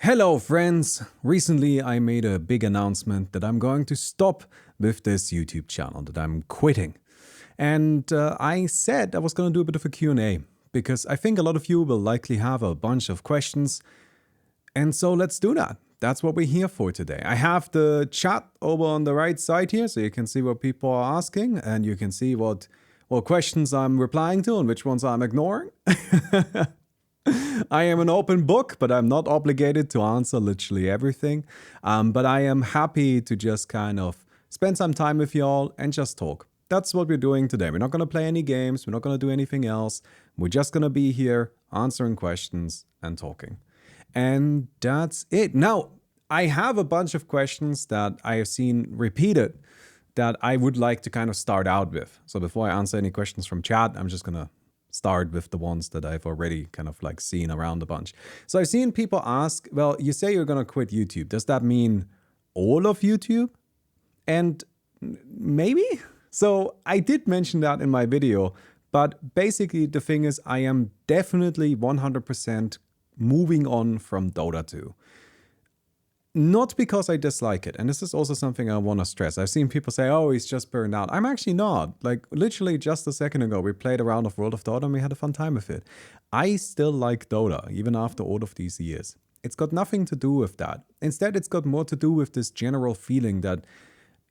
Hello friends! Recently I made a big announcement that I'm going to stop with this YouTube channel, that I'm quitting. And I said I was going to do a bit of a Q&A because I think a lot of you will likely have a bunch of questions. And so let's do that. That's what we're here for today. I have the chat over on the right side here so you can see what people are asking and you can see what questions I'm replying to and which ones I'm ignoring. I am an open book, but I'm not obligated to answer literally everything. But I am happy to just kind of spend some time with y'all and just talk. That's what we're doing today. We're not going to play any games. We're not going to do anything else. We're just going to be here answering questions and talking. And that's it. Now, I have a bunch of questions that I have seen repeated that I would like to kind of start out with. So before I answer any questions from chat, I'm just going to start with the ones that I've already kind of like seen around a bunch. So I've seen people ask, well, you say you're going to quit YouTube. Does that mean all of YouTube? And maybe? So I did mention that in my video, but basically the thing is I am definitely 100% moving on from Dota 2. Not because I dislike it. And this is also something I want to stress. I've seen people say, oh, he's just burned out. I'm actually not. Like literally just a second ago, we played a round of World of Dota and we had a fun time with it. I still like Dota, even after all of these years. It's got nothing to do with that. Instead, it's got more to do with this general feeling that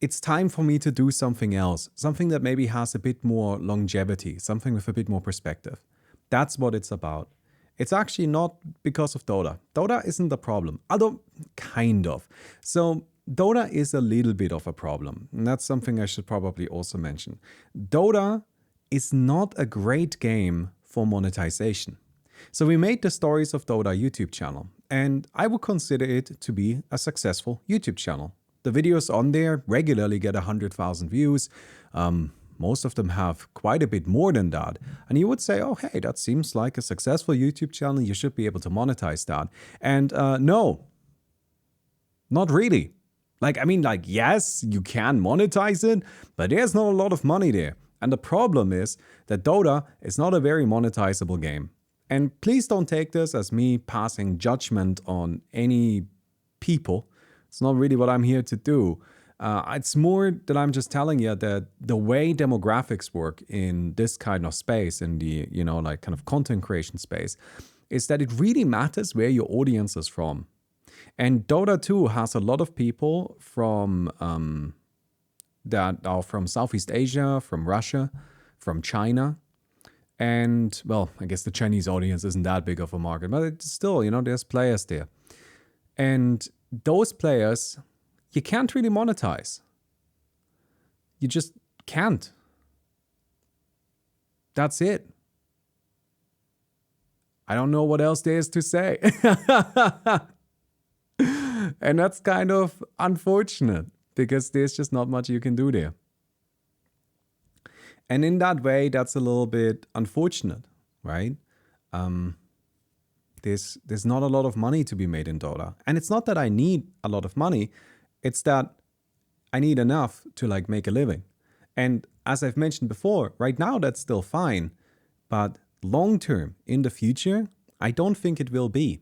it's time for me to do something else. Something that maybe has a bit more longevity. Something with a bit more perspective. That's what it's about. It's actually not because of Dota. Dota isn't the problem, although kind of. So Dota is a little bit of a problem. And that's something I should probably also mention. Dota is not a great game for monetization. So we made the Stories of Dota YouTube channel, and I would consider it to be a successful YouTube channel. The videos on there regularly get 100,000 views. Most of them have quite a bit more than that. And you would say, oh, hey, that seems like a successful YouTube channel. You should be able to monetize that. And no, not really. Yes, you can monetize it, but there's not a lot of money there. And the problem is that Dota is not a very monetizable game. And please don't take this as me passing judgment on any people. It's not really what I'm here to do. It's more that I'm just telling you that the way demographics work in this kind of space, in the, kind of content creation space, is that it really matters where your audience is from. And Dota 2 has a lot of people from that are from Southeast Asia, from Russia, from China. And, well, I guess the Chinese audience isn't that big of a market, but it's still, there's players there. And those players, you can't really monetize. You just can't. That's it. I don't know what else there is to say. And that's kind of unfortunate because there's just not much you can do there. And in that way, that's a little bit unfortunate, right? There's not a lot of money to be made in Dota. And it's not that I need a lot of money. It's that I need enough to make a living. And as I've mentioned before, right now that's still fine. But long term, in the future, I don't think it will be.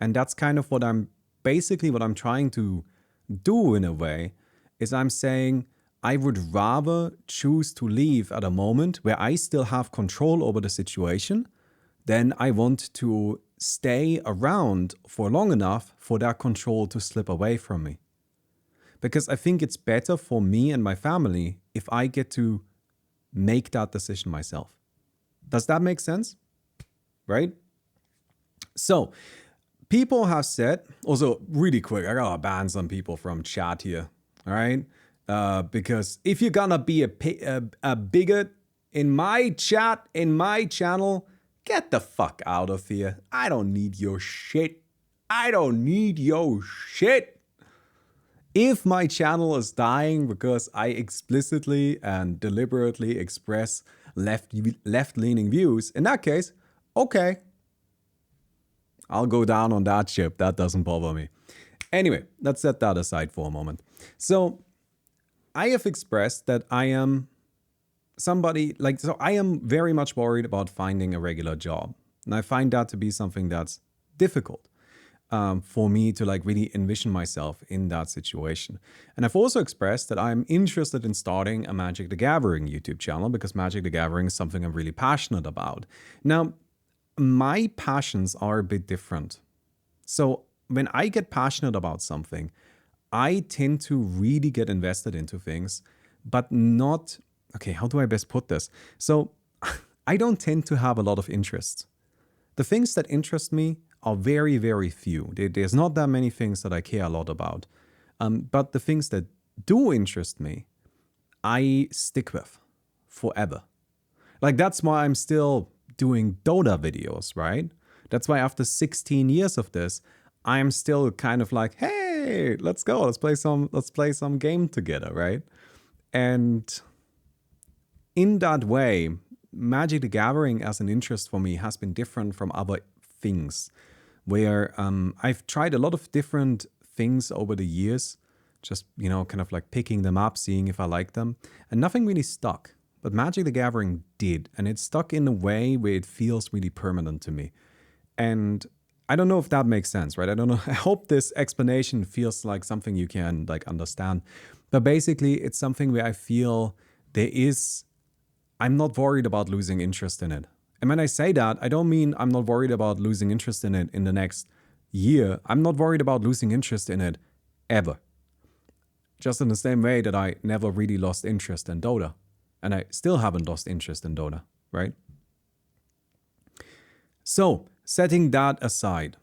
And that's kind of what I'm trying to do in a way, is I'm saying I would rather choose to leave at a moment where I still have control over the situation than I want to stay around for long enough for that control to slip away from me. Because I think it's better for me and my family if I get to make that decision myself. Does that make sense? Right? So, people have said, also really quick, I gotta ban some people from chat here, all right? Because if you're gonna be a bigot in my chat, in my channel, get the fuck out of here. I don't need your shit. I don't need your shit. If my channel is dying because I explicitly and deliberately express left-leaning views, in that case, okay. I'll go down on that ship. That doesn't bother me. Anyway, let's set that aside for a moment. So I have expressed that I am somebody, I am very much worried about finding a regular job. And I find that to be something that's difficult. for me to like really envision myself in that situation. And I've also expressed that I'm interested in starting a Magic the Gathering YouTube channel because Magic the Gathering is something I'm really passionate about. Now, my passions are a bit different. So when I get passionate about something, I tend to really get invested into things, but not, okay, how do I best put this? So I don't tend to have a lot of interests. The things that interest me are very, very few. There's not that many things that I care a lot about. But the things that do interest me, I stick with forever. Like that's why I'm still doing Dota videos, right? That's why after 16 years of this, I'm still kind of like, hey, let's go, let's play some game together, right? And in that way, Magic the Gathering as an interest for me has been different from other things, where I've tried a lot of different things over the years, just, kind of like picking them up, seeing if I like them, and nothing really stuck. But Magic the Gathering did, and it stuck in a way where it feels really permanent to me. And I don't know if that makes sense, right? I don't know. I hope this explanation feels like something you can like understand. But basically, it's something where I feel I'm not worried about losing interest in it. And when I say that, I don't mean I'm not worried about losing interest in it in the next year. I'm not worried about losing interest in it ever. Just in the same way that I never really lost interest in Dota. And I still haven't lost interest in Dota, right? So, setting that aside,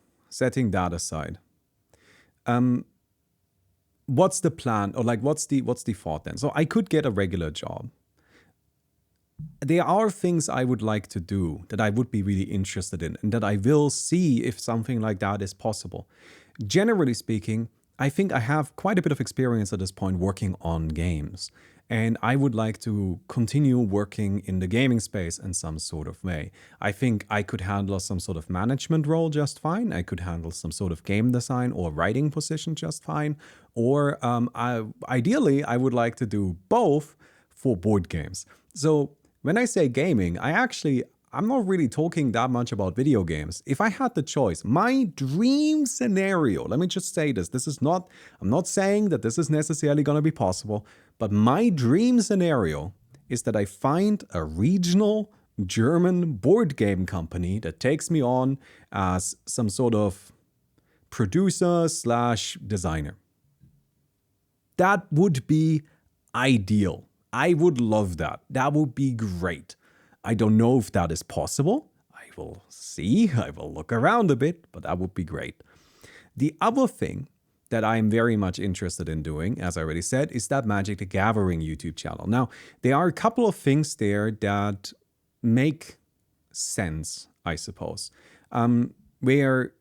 what's the plan, or like what's the thought then? So I could get a regular job. There are things I would like to do that I would be really interested in, and that I will see if something like that is possible. Generally speaking, I think I have quite a bit of experience at this point working on games, and I would like to continue working in the gaming space in some sort of way. I think I could handle some sort of management role just fine. I could handle some sort of game design or writing position just fine. Or ideally, I would like to do both for board games. So when I say gaming, I'm not really talking that much about video games. If I had the choice, my dream scenario, let me just say this, I'm not saying that this is necessarily going to be possible, but my dream scenario is that I find a regional German board game company that takes me on as some sort of producer / designer. That would be ideal. I would love that. That would be great. I don't know if that is possible. I will see. I will look around a bit, but that would be great. The other thing that I'm very much interested in doing, as I already said, is that Magic the Gathering YouTube channel. Now, there are a couple of things there that make sense, I suppose, where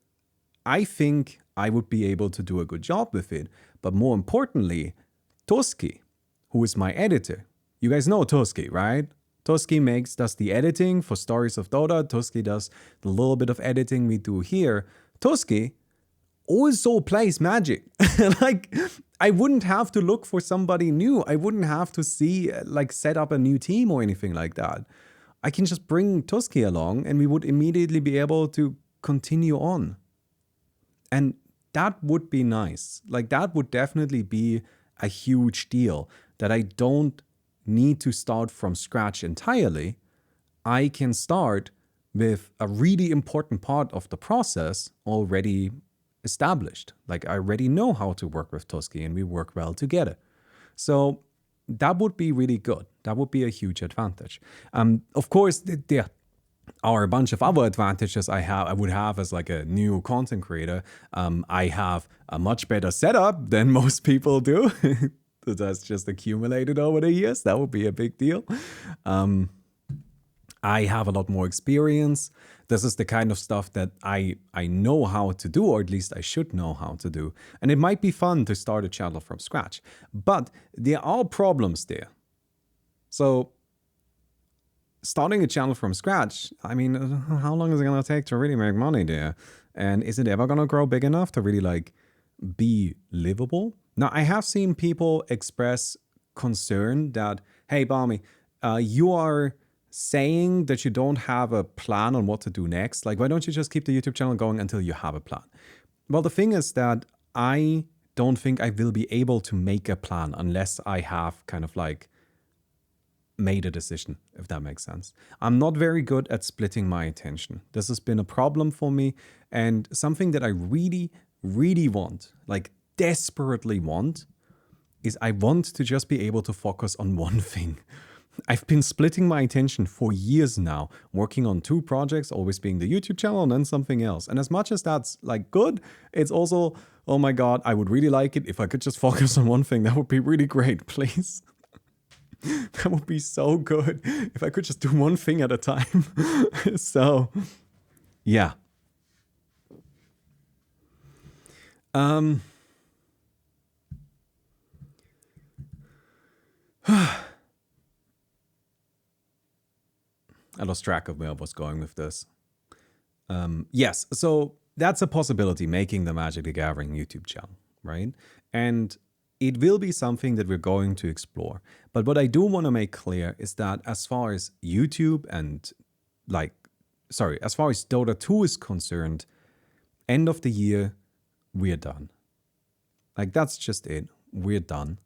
I think I would be able to do a good job with it. But more importantly, Toski, who is my editor. You guys know Toski, right? Toski does the editing for Stories of Dota. Toski does the little bit of editing we do here. Toski also plays Magic. Like, I wouldn't have to look for somebody new. I wouldn't have to set up a new team or anything like that. I can just bring Toski along and we would immediately be able to continue on. And that would be nice. Like, that would definitely be a huge deal, that I don't need to start from scratch entirely. I can start with a really important part of the process already established. Like, I already know how to work with Toski and we work well together. So that would be really good. That would be a huge advantage. Of course, there are a bunch of other advantages I would have as like a new content creator. I have a much better setup than most people do. That's just accumulated over the years. That would be a big deal. I have a lot more experience. This is the kind of stuff that I know how to do, or at least I should know how to do. And it might be fun to start a channel from scratch. But there are problems there. So starting a channel from scratch, I mean, how long is it going to take to really make money there? And is it ever going to grow big enough to really like be livable? Now, I have seen people express concern that, hey, Baumi, you are saying that you don't have a plan on what to do next. Like, why don't you just keep the YouTube channel going until you have a plan? Well, the thing is that I don't think I will be able to make a plan unless I have kind of like made a decision, if that makes sense. I'm not very good at splitting my attention. This has been a problem for me, and something that I really, really want, like desperately want, is I want to just be able to focus on one thing. I've been splitting my attention for years now, working on 2 projects, always being the YouTube channel and then something else. And as much as that's like good, it's also, oh my God, I would really like it if I could just focus on one thing. That would be really great, please. That would be so good if I could just do one thing at a time. So, yeah. I lost track of where I was going with this. Yes, so that's a possibility, making the Magic the Gathering YouTube channel, right? And it will be something that we're going to explore. But what I do want to make clear is that as far as YouTube and as far as Dota 2 is concerned, end of the year, we're done. Like, that's just it. We're done.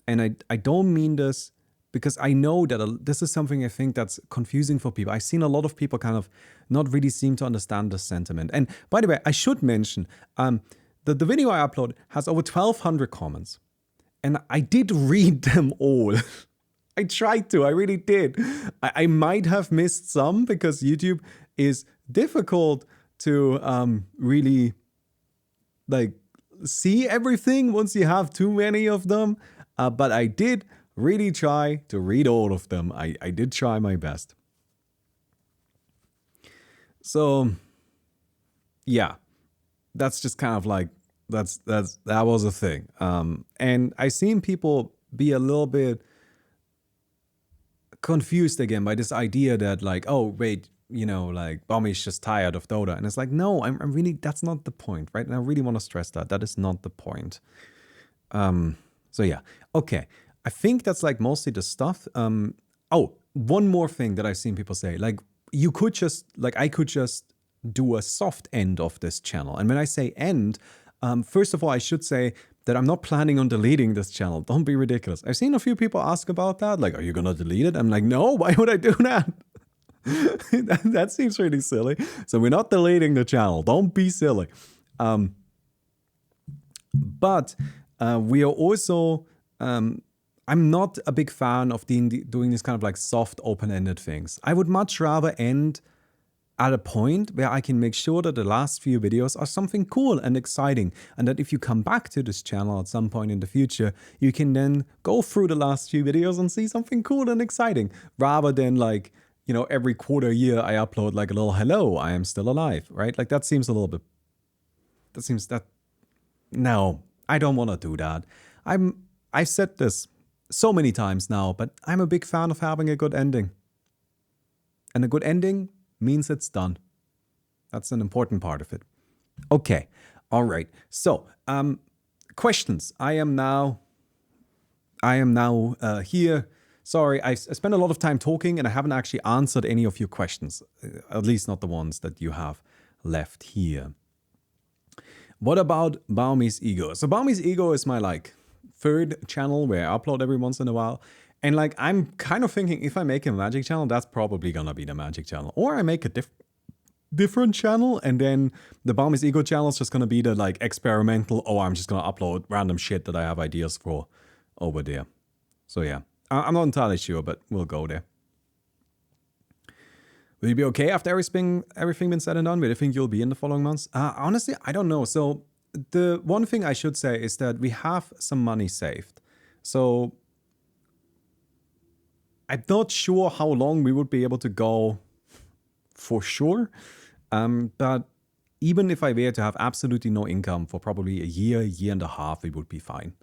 And I don't mean this because I know that this is something I think that's confusing for people. I've seen a lot of people kind of not really seem to understand the sentiment. And by the way, I should mention, the video I uploaded has over 1,200 comments. And I did read them all. I tried to, I really did. I might have missed some because YouTube is difficult to really like see everything once you have too many of them. But I did really try to read all of them. I did try my best. So, yeah, that's just kind of like, that was a thing. And I've seen people be a little bit confused again by this idea that like, oh, wait, like Baumi's just tired of Dota. And it's like, no, I'm really, that's not the point, right? And I really want to stress that is not the point. So yeah, okay. I think that's like mostly the stuff. Oh, one more thing that I've seen people say, like you could just, like I could just do a soft end of this channel. And when I say end, first of all, I should say that I'm not planning on deleting this channel. Don't be ridiculous. I've seen a few people ask about that. Like, are you going to delete it? I'm like, no, why would I do that? That seems really silly. So we're not deleting the channel. Don't be silly. But we are also, I'm not a big fan of doing these kind of like soft open-ended things. I would much rather end at a point where I can make sure that the last few videos are something cool and exciting, and that if you come back to this channel at some point in the future, you can then go through the last few videos and see something cool and exciting, rather than like, every quarter year I upload like a little hello, I am still alive, right? Like that seems a little bit, no, I don't want to do that. I've said this so many times now, but I'm a big fan of having a good ending. And a good ending means it's done. That's an important part of it. Okay. All right. So, questions. I am now here. Sorry, I spent a lot of time talking and I haven't actually answered any of your questions, at least not the ones that you have left here. What about Baumi's Ego? So Baumi's Ego is my like 3rd channel where I upload every once in a while. And like, I'm kind of thinking if I make a Magic channel, that's probably gonna be the Magic channel. Or I make a different channel and then the Baumi's Ego channel is just gonna be the like experimental, I'm just gonna upload random shit that I have ideas for over there. So yeah, I'm not entirely sure, but we'll go there. Will you be okay after everything been said and done? Will you think you'll be in the following months? Honestly, I don't know. So the one thing I should say is that we have some money saved. So I'm not sure how long we would be able to go for sure. But even if I were to have absolutely no income for probably a year and a half, it would be fine.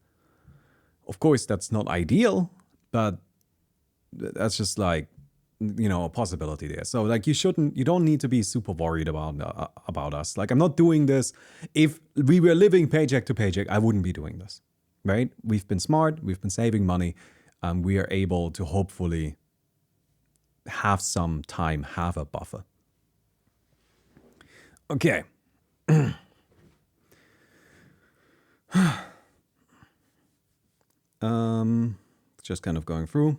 Of course, that's not ideal, but that's just like, a possibility there. So like you don't need to be super worried about us. Like I'm not doing this. If we were living paycheck to paycheck, I wouldn't be doing this, right? We've been smart. We've been saving money. We are able to hopefully have some time, have a buffer. Okay. Just kind of going through.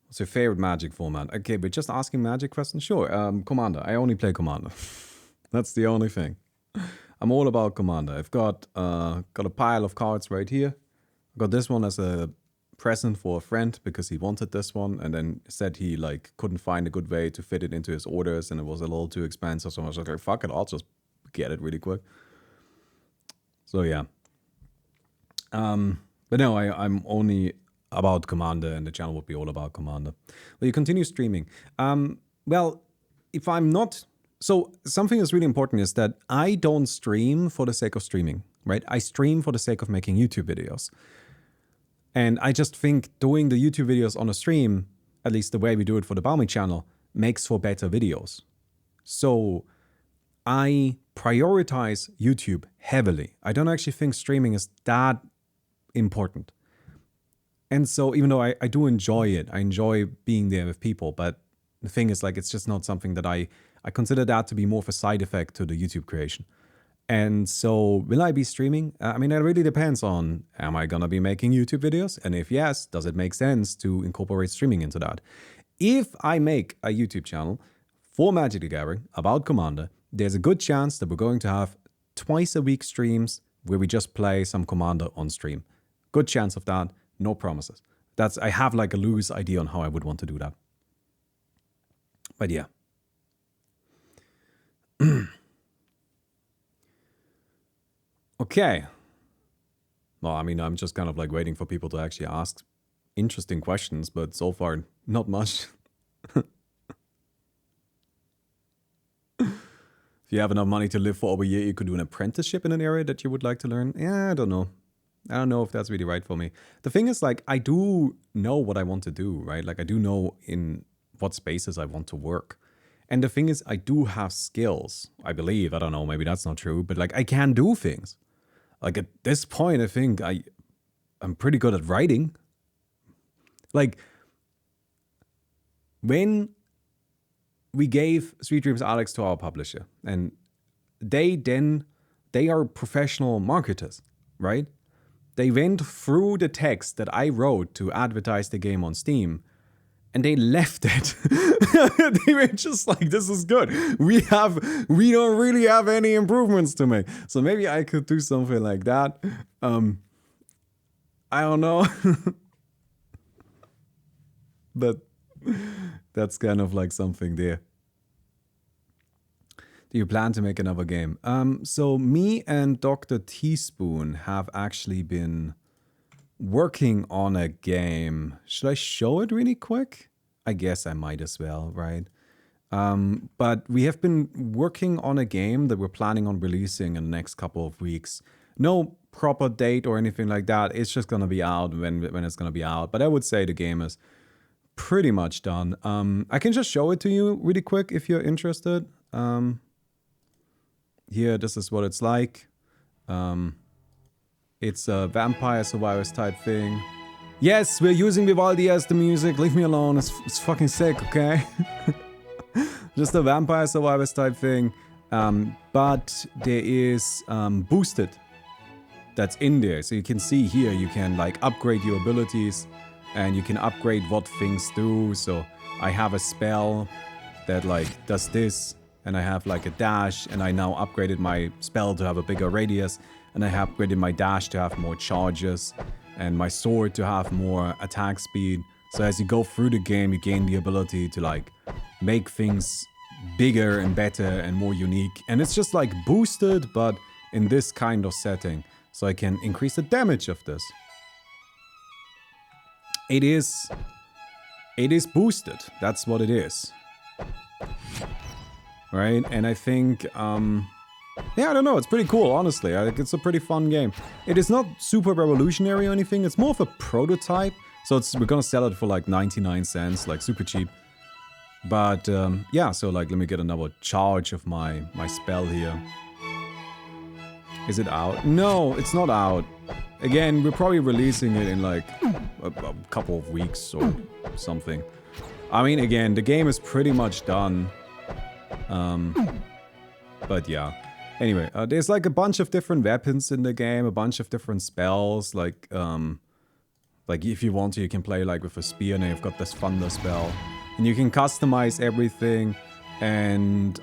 What's your favorite Magic format? Okay, but just asking Magic questions? Sure. Commander. I only play Commander. That's the only thing. I'm all about Commander. I've got a pile of cards right here. I got this one as a present for a friend because he wanted this one and then said he like couldn't find a good way to fit it into his orders and it was a little too expensive. So I was like, fuck it, I'll just get it really quick. So yeah. But no, I'm only about Commander and the channel would be all about Commander. Will you continue streaming? Well, if I'm not... So something that's really important is that I don't stream for the sake of streaming, right? I stream for the sake of making YouTube videos. And I just think doing the YouTube videos on a stream, at least the way we do it for the Baumi channel, makes for better videos. So I prioritize YouTube heavily. I don't actually think streaming is that important. And so even though I do enjoy it, I enjoy being there with people, but the thing is like, it's just not something that I consider that to be more of a side effect to the YouTube creation. And so will I be streaming? I mean, it really depends on, am I going to be making YouTube videos? And if yes, does it make sense to incorporate streaming into that? If I make a YouTube channel for Magic the Gathering about Commander, there's a good chance that we're going to have twice a week streams where we just play some Commander on stream. Good chance of that, no promises. I have like a loose idea on how I would want to do that. But yeah. Okay. Well, I mean, I'm just kind of like waiting for people to actually ask interesting questions, but so far, not much. If you have enough money to live for over a year, you could do an apprenticeship in an area that you would like to learn. Yeah, I don't know. I don't know if that's really right for me. The thing is, like, I do know what I want to do, right? Like, I do know in what spaces I want to work. And the thing is, I do have skills, I believe. I don't know, maybe that's not true, but like, I can do things. Like, at this point, I think I'm pretty good at writing. Like, when we gave Sweet Dreams Alex to our publisher, and they are professional marketers, right? They went through the text that I wrote to advertise the game on Steam, and they left it. They were just like, this is good. We don't really have any improvements to make. So maybe I could do something like that. I don't know. But that's kind of like something there. Do you plan to make another game? So me and Dr. Teaspoon have actually been working on a game. Should I show it really quick? I guess I might as well, right? But we have been working on a game that we're planning on releasing in the next couple of weeks. No proper date or anything like that. It's just gonna be out when it's gonna be out. But I would say the game is pretty much done. I can just show it to you really quick if you're interested. Here, this is what it's like. It's a Vampire Survivors type thing. Yes, we're using Vivaldi as the music. Leave me alone. It's fucking sick, okay? Just a Vampire Survivors type thing. But there is boosted that's in there. So you can see here, you can like upgrade your abilities and you can upgrade what things do. So I have a spell that like does this, and I have like a dash, and I now upgraded my spell to have a bigger radius, and I have upgraded my dash to have more charges, and my sword to have more attack speed. So as you go through the game, you gain the ability to like make things bigger and better and more unique. And it's just like boosted, but in this kind of setting. So I can increase the damage of this. It is boosted. That's what it is. Right? And I think, yeah, I don't know. It's pretty cool, honestly. I think it's a pretty fun game. It is not super revolutionary or anything. It's more of a prototype. So we're gonna sell it for like 99 cents, like super cheap. But yeah, so like let me get another charge of my spell here. Is it out? No, it's not out. Again, we're probably releasing it in like a couple of weeks or something. I mean, again, the game is pretty much done. But yeah. Anyway, there's like a bunch of different weapons in the game, a bunch of different spells. Like if you want to, you can play like with a spear, and you've got this thunder spell, and you can customize everything. And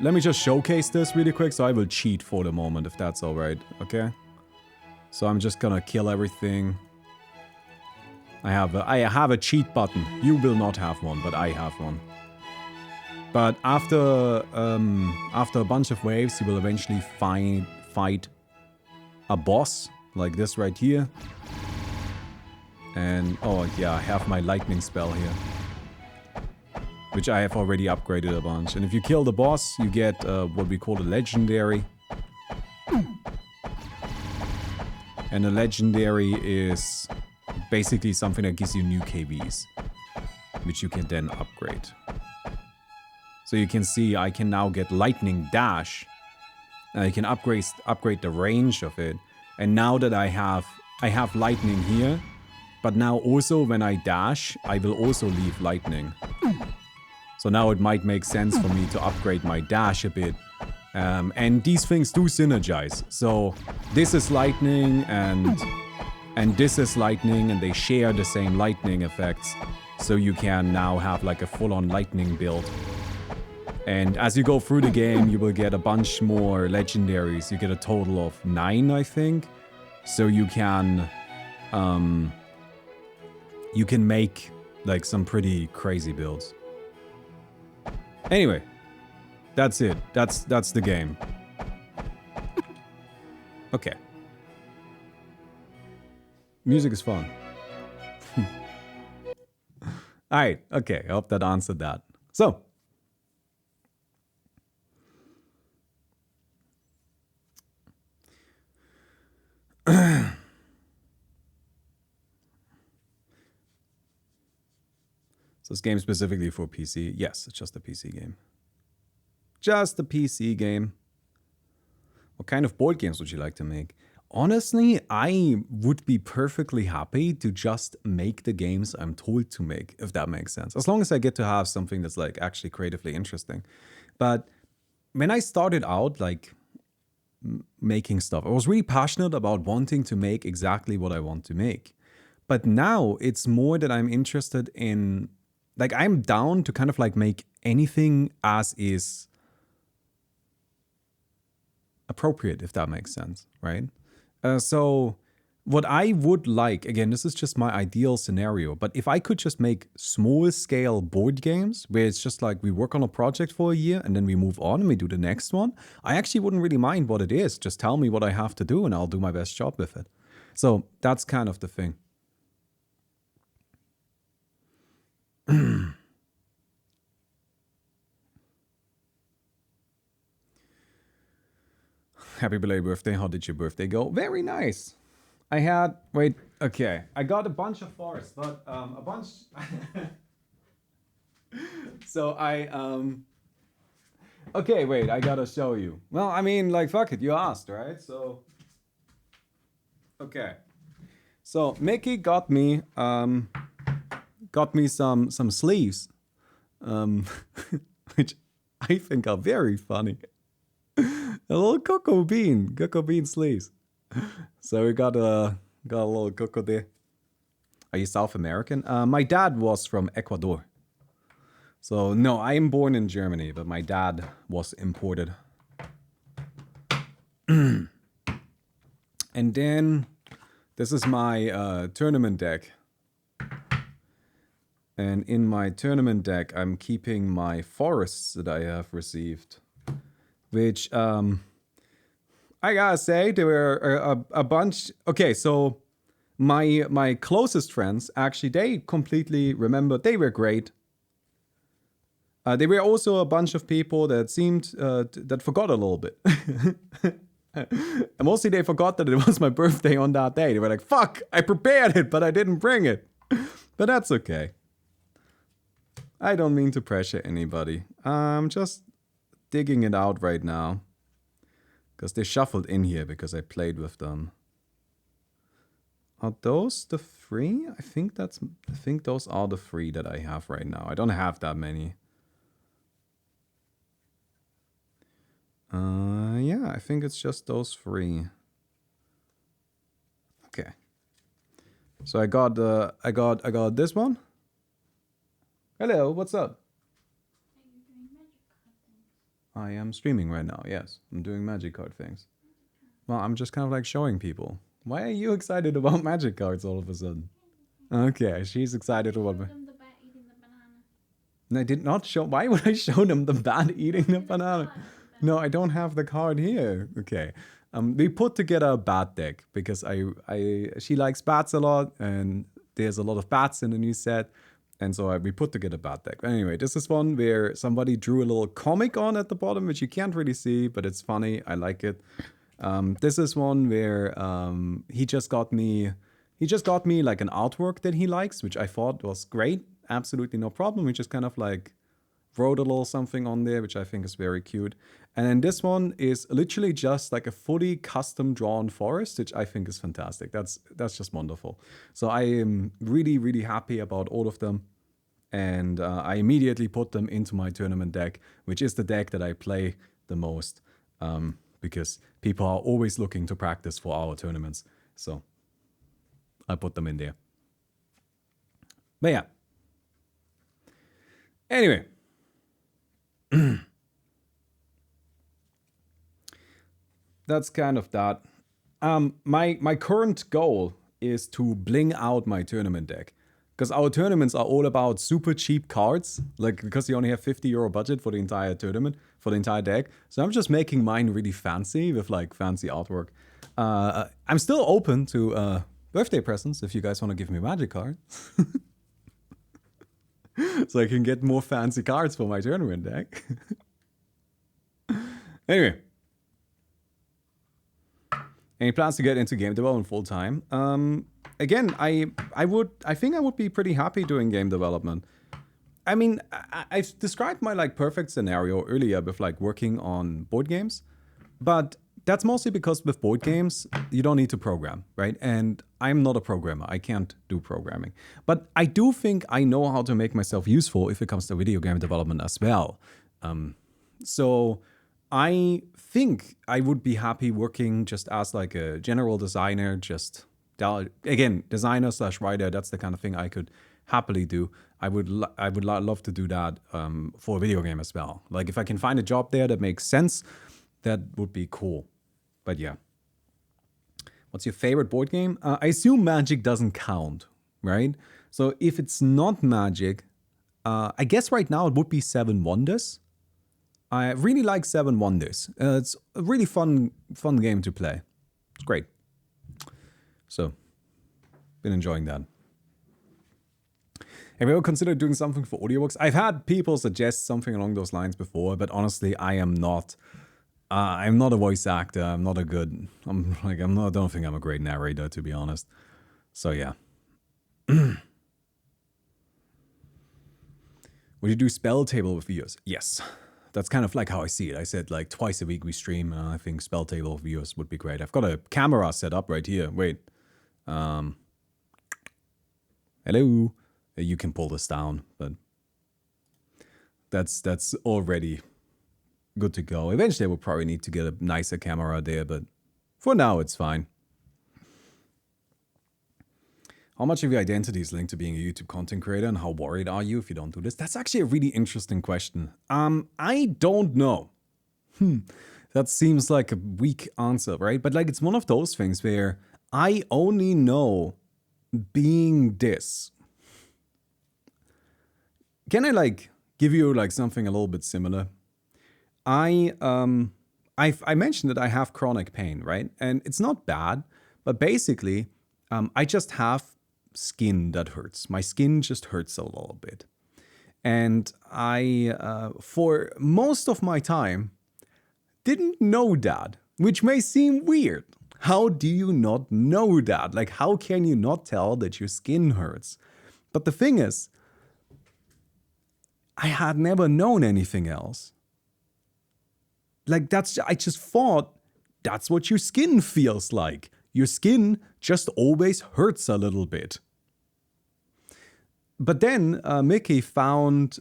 let me just showcase this really quick. So I will cheat for the moment, if that's all right. Okay. So I'm just gonna kill everything. I have a cheat button. You will not have one, but I have one. But after a bunch of waves, you will eventually fight a boss like this right here. And oh yeah, I have my lightning spell here, which I have already upgraded a bunch. And if you kill the boss, you get what we call a legendary. And a legendary is basically something that gives you new KVs, which you can then upgrade. So you can see I can now get lightning dash. And I can upgrade the range of it. And now that I have lightning here, but now also when I dash, I will also leave lightning. So now it might make sense for me to upgrade my dash a bit. And these things do synergize. So this is lightning and this is lightning, and they share the same lightning effects. So you can now have like a full-on lightning build. And as you go through the game, you will get a bunch more legendaries. You get a total of 9, I think. So you can make like some pretty crazy builds. Anyway, that's it. That's the game. Okay. Music is fun. Alright, okay. I hope that answered that. So. So this game specifically for PC? Yes, it's just a PC game. Just a PC game. What kind of board games would you like to make? Honestly, I would be perfectly happy to just make the games I'm told to make, if that makes sense. As long as I get to have something that's like actually creatively interesting. But when I started out like making stuff, I was really passionate about wanting to make exactly what I want to make. But now it's more that I'm interested in, like, I'm down to kind of like make anything as is appropriate, if that makes sense, right? So what I would like, again, this is just my ideal scenario, but if I could just make small scale board games where it's just like we work on a project for a year and then we move on and we do the next one, I actually wouldn't really mind what it is. Just tell me what I have to do and I'll do my best job with it. So that's kind of the thing. Happy belated birthday. How did your birthday go? Very nice. I had, wait, okay. I got a bunch of forests, but a bunch. So okay, wait, I gotta show you. Well, I mean, like, fuck it, you asked, right? So, okay. So Mickey got me some sleeves, which I think are very funny. A little cocoa bean sleeves. So we got a little cocoa there. Are you South American? My dad was from Ecuador. So no, I am born in Germany, but my dad was imported. And then this is my tournament deck. And in my tournament deck, I'm keeping my forests that I have received. Which, I gotta say, there were a bunch. Okay, so my closest friends, actually, they completely remembered. They were great. There were also a bunch of people that seemed, that forgot a little bit. And mostly they forgot that it was my birthday on that day. They were like, fuck, I prepared it, but I didn't bring it. But that's okay. I don't mean to pressure anybody. I'm just digging it out right now. Because they shuffled in here because I played with them. Are those the 3? I think those are the 3 that I have right now. I don't have that many. Yeah, I think it's just those 3. Okay. So I got this one. Hello, what's up? I am streaming right now. Yes, I'm doing magic card things. Well, I'm just kind of like showing people. Why are you excited about magic cards all of a sudden? Okay, she's excited about. And I did not show. Why would I show them the bat eating the banana? No, I don't have the card here. Okay. We put together a bat deck because she likes bats a lot, and there's a lot of bats in the new set, and so we put together a bat deck. But anyway, this is one where somebody drew a little comic on at the bottom, which you can't really see, but it's funny. I like it. This is one where he just got me like an artwork that he likes, which I thought was great. Absolutely no problem. He just kind of like wrote a little something on there, which I think is very cute. And then this one is literally just like a fully custom drawn forest, which I think is fantastic. That's just wonderful. So I am really, really happy about all of them. And I immediately put them into my tournament deck, which is the deck that I play the most, because people are always looking to practice for our tournaments. So I put them in there. But yeah. Anyway. That's kind of that. My current goal is to bling out my tournament deck. Because our tournaments are all about super cheap cards. Like, because you only have €50 budget for the entire tournament, for the entire deck. So I'm just making mine really fancy with like fancy artwork. I'm still open to birthday presents if you guys want to give me magic cards. So I can get more fancy cards for my tournament deck. Anyway. Any plans to get into game development full time? Again, I think I would be pretty happy doing game development. I mean, I've described my like perfect scenario earlier with like working on board games, but that's mostly because with board games, you don't need to program, right? And I'm not a programmer. I can't do programming. But I do think I know how to make myself useful if it comes to video game development as well. So I think I would be happy working just as like a general designer, just again, designer / writer. That's the kind of thing I could happily do. I would love to do that for a video game as well. Like if I can find a job there that makes sense, that would be cool. But yeah. What's your favorite board game? I assume Magic doesn't count, right? So if it's not Magic, I guess right now it would be Seven Wonders. I really like Seven Wonders. It's a really fun game to play. It's great. So, been enjoying that. Have you ever considered doing something for audiobooks? I've had people suggest something along those lines before, but honestly, I'm not a voice actor. I don't think I'm a great narrator, to be honest. So yeah. Would you do spell table with viewers? Yes. That's kind of like how I see it. I said like twice a week we stream, and I think spell table with viewers would be great. I've got a camera set up right here. Wait. Hello. You can pull this down, but that's already good to go. Eventually, we'll probably need to get a nicer camera there, but for now, it's fine. How much of your identity is linked to being a YouTube content creator, and how worried are you if you don't do this? That's actually a really interesting question. I don't know. That seems like a weak answer, right? But like, it's one of those things where I only know being this. Can I like give you like something a little bit similar? I mentioned that I have chronic pain, right? And it's not bad, but basically, I just have skin that hurts. My skin just hurts a little bit. And I, for most of my time, didn't know that, which may seem weird. How do you not know that? Like, how can you not tell that your skin hurts? But the thing is, I had never known anything else. Like, I just thought that's what your skin feels like. Your skin just always hurts a little bit. But then Mickey found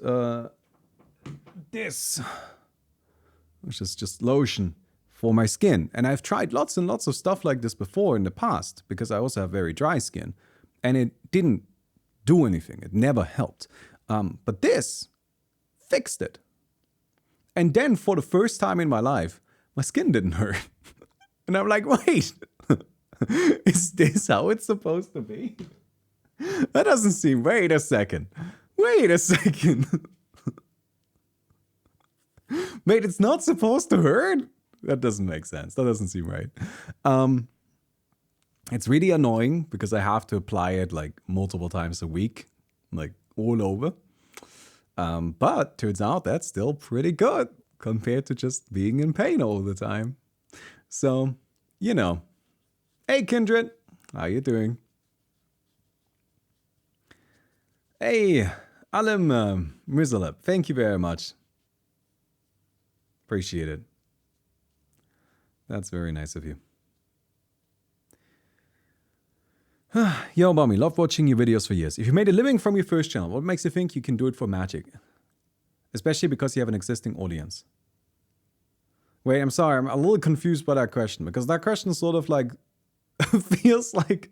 this, which is just lotion for my skin. And I've tried lots and lots of stuff like this before in the past because I also have very dry skin. And it didn't do anything. It never helped. But this fixed it. And then for the first time in my life, my skin didn't hurt. And I'm like, wait, is this how it's supposed to be? That doesn't seem, wait a second. Wait a second. Wait, it's not supposed to hurt? That doesn't make sense. That doesn't seem right. It's really annoying because I have to apply it like multiple times a week, like all over. But turns out that's still pretty good compared to just being in pain all the time. So, you know. Hey, Kindred. How you doing? Hey, Alim Mrizalep. Thank you very much. Appreciate it. That's very nice of you. Yo, Baumi, loved watching your videos for years. If you made a living from your first channel, what makes you think you can do it for magic? Especially because you have an existing audience. Wait, I'm sorry, I'm a little confused by that question, because that question sort of like feels like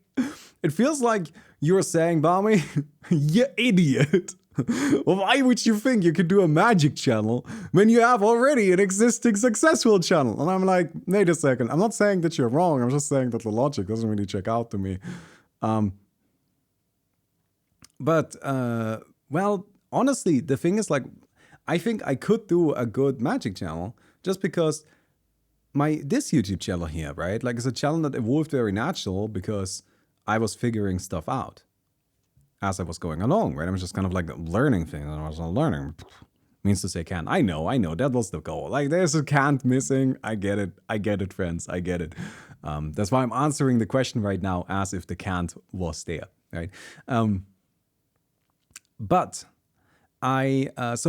you're saying, Baumi, you idiot. Why would you think you could do a magic channel when you have already an existing successful channel? And I'm like, wait a second. I'm not saying that you're wrong. I'm just saying that the logic doesn't really check out to me. Well, honestly, the thing is like, I think I could do a good magic channel just because this YouTube channel here, right? Like it's a channel that evolved very natural because I was figuring stuff out as I was going along, right? I was just kind of like learning things, and I was learning. Means to say can't. I know, that was the goal. Like there's a can't missing. I get it, friends, I get it. That's why I'm answering the question right now as if the can't was there, right? So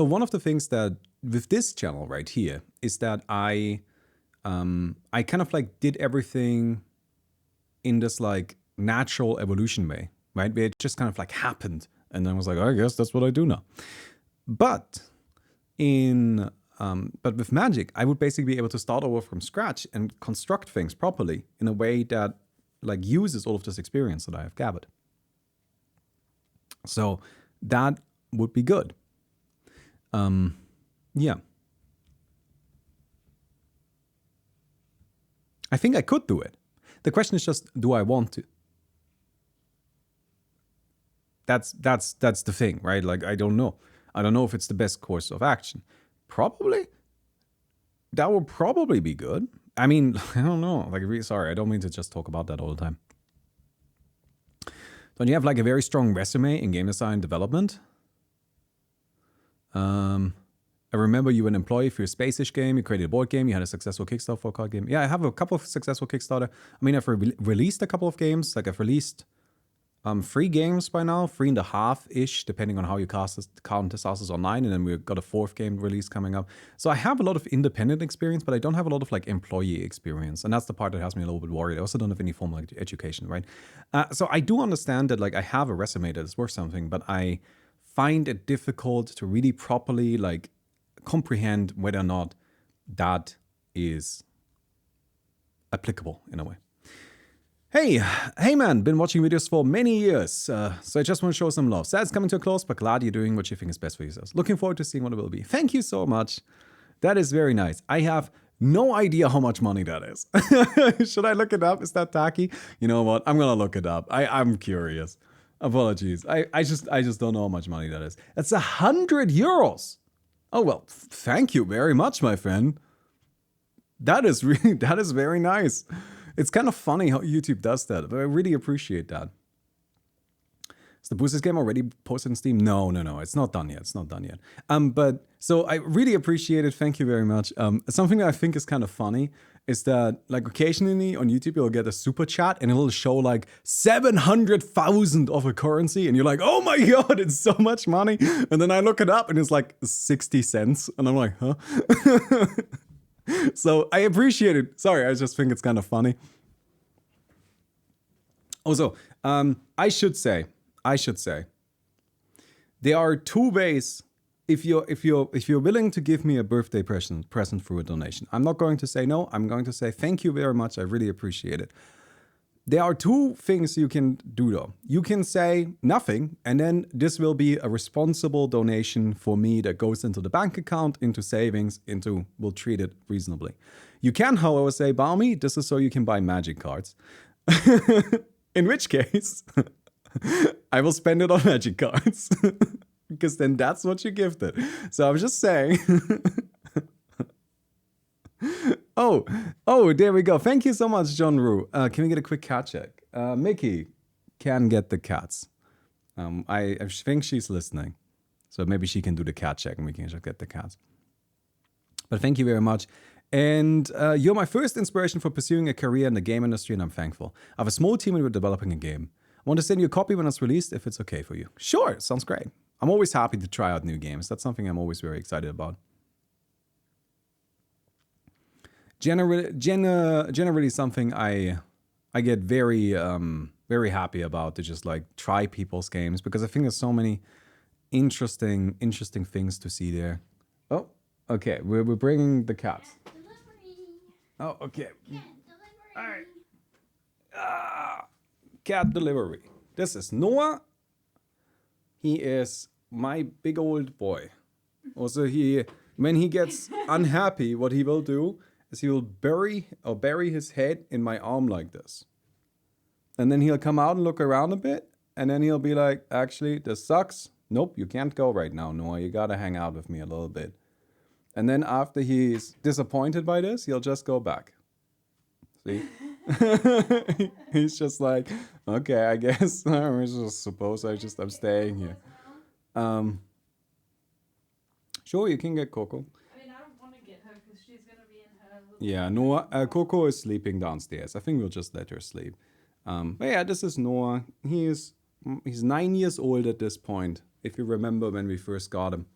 one of the things that with this channel right here is that I kind of like did everything in this like natural evolution way, right? Where it just kind of like happened. And then I was like, oh, I guess that's what I do now. But with magic, I would basically be able to start over from scratch and construct things properly in a way that like uses all of this experience that I have gathered. So that would be good. Yeah. I think I could do it. The question is just, do I want to? That's the thing, right? Like, I don't know. I don't know if it's the best course of action. Probably. That would probably be good. I mean, I don't know. Like, really sorry, I don't mean to just talk about that all the time. Don't you have like a very strong resume in game design development? I remember you were an employee for your Space-ish game. You created a board game. You had a successful Kickstarter for a card game. Yeah, I have a couple of successful Kickstarter. I mean, I've released a couple of games. Like I've released 3 games by now, 3.5-ish, depending on how you count this as online. And then we've got a 4th game release coming up. So I have a lot of independent experience, but I don't have a lot of like employee experience. And that's the part that has me a little bit worried. I also don't have any formal education, right? So I do understand that like I have a resume that is worth something, but I find it difficult to really properly like comprehend whether or not that is applicable in a way. Hey man, been watching videos for many years, so I just want to show some love. Sad's coming to a close, but glad you're doing what you think is best for yourselves. Looking forward to seeing what it will be. Thank you so much. That is very nice. I have no idea how much money that is. Should I look it up? Is that tacky? You know what? I'm gonna look it up. I'm curious. Apologies. I just don't know how much money that is. It's 100 euros. Oh well, thank you very much, my friend. That is very nice. It's kind of funny how YouTube does that, but I really appreciate that. Is the Boosters game already posted on Steam? No, it's not done yet. It's not done yet. But so I really appreciate it. Thank you very much. Something that I think is kind of funny is that like occasionally on YouTube you'll get a super chat and it'll show like 700,000 of a currency and you're like, oh my god, it's so much money. And then I look it up and it's like 60 cents and I'm like, huh? So I appreciate it. Sorry, I just think it's kind of funny. Also, I should say, there are 2 ways if you're willing to give me a birthday present through a donation, I'm not going to say no. I'm going to say thank you very much. I really appreciate it. There are two things you can do though. You can say nothing, and then this will be a responsible donation for me that goes into the bank account, into savings, we'll treat it reasonably. You can, however, say, Baumi, this is so you can buy magic cards. In which case, I will spend it on magic cards. Because then that's what you gifted. So I'm just saying. Oh, there we go. Thank you so much, John Rue. Can we get a quick cat check? Mickey can get the cats. I think she's listening. So maybe she can do the cat check and we can just get the cats. But thank you very much. And you're my first inspiration for pursuing a career in the game industry, and I'm thankful. I have a small team and we're developing a game. I want to send you a copy when it's released, if it's okay for you. Sure, sounds great. I'm always happy to try out new games. That's something I'm always very excited about. Generally something I get very very happy about to just like try people's games, because I think there's so many interesting things to see there. Oh, okay, we're bringing the cats. Oh, okay. All right. Cat delivery. This is Noah. He is my big old boy. Also, when he gets unhappy, what he will do is he will bury his head in my arm like this. And then he'll come out and look around a bit, and then he'll be like, actually, this sucks. Nope, you can't go right now, Noah. You gotta hang out with me a little bit. And then after he's disappointed by this, he'll just go back. See? He's just like, okay, I guess I suppose I'm staying here. Sure, you can get Coco. I mean, I don't want to get her because she's gonna be in her little... Yeah, Noah. Coco is sleeping downstairs. I think we'll just let her sleep. But yeah, this is Noah. He's 9 years old at this point. If you remember when we first got him,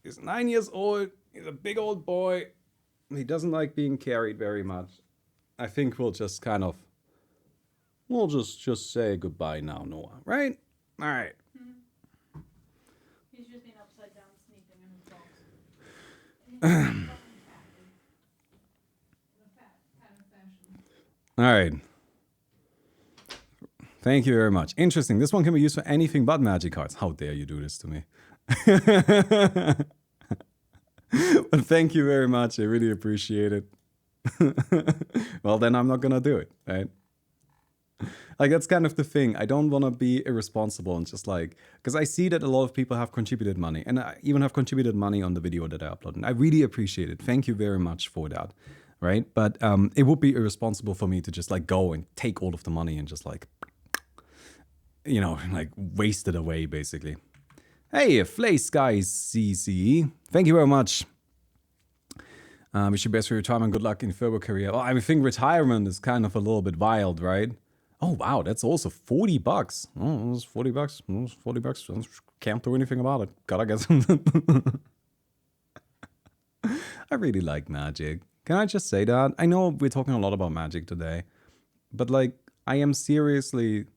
he's 9 years old. He's a big old boy. He doesn't like being carried very much. I think we'll just say goodbye now, Noah. Right? All right. He's just been upside down sleeping in his box. In a kind of fashion. All right. Thank you very much. Interesting. This one can be used for anything but magic cards. How dare you do this to me? But thank you very much. I really appreciate it. Well, then I'm not gonna do it, right? Like, that's kind of the thing. I don't want to be irresponsible and just like, because I see that a lot of people have contributed money, and I even have contributed money on the video that I uploaded. I really appreciate it. Thank you very much for that, right? But it would be irresponsible for me to just like go and take all of the money and just like, you know, like waste it away, basically. Hey, Flay Sky CC, thank you very much. Wish you best for your retirement. Good luck in your further career. Oh, I think retirement is kind of a little bit wild, right? Oh, wow, that's also $40. Oh, it's $40. It's $40. Can't do anything about it. Gotta get something. I really like Magic. Can I just say that? I know we're talking a lot about Magic today, but like, I am seriously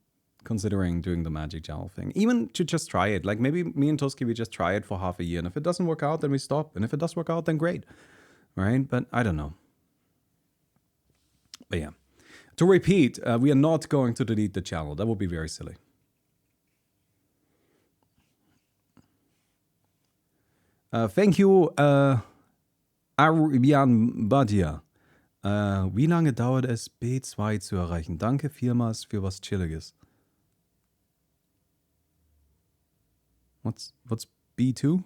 considering doing the Magic channel thing. Even to just try it. Like, maybe me and Toski, we just try it for half a year, and if it doesn't work out, then we stop. And if it does work out, then great. Right? But I don't know. But yeah. To repeat, we are not going to delete the channel. That would be very silly. Thank you, Aryan Badia. Wie lange dauert es, B2 zu erreichen? Danke vielmals für was Chilliges. What's B2?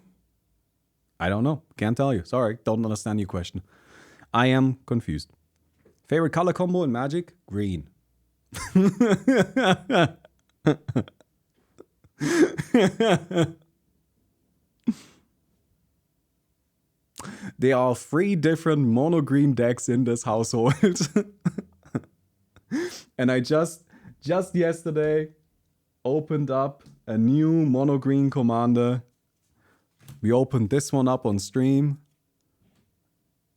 I don't know. Can't tell you. Sorry. Don't understand your question. I am confused. Favorite color combo in Magic? Green. There are 3 different mono green decks in this household. And I just yesterday opened up a new mono green commander. We opened this one up on stream.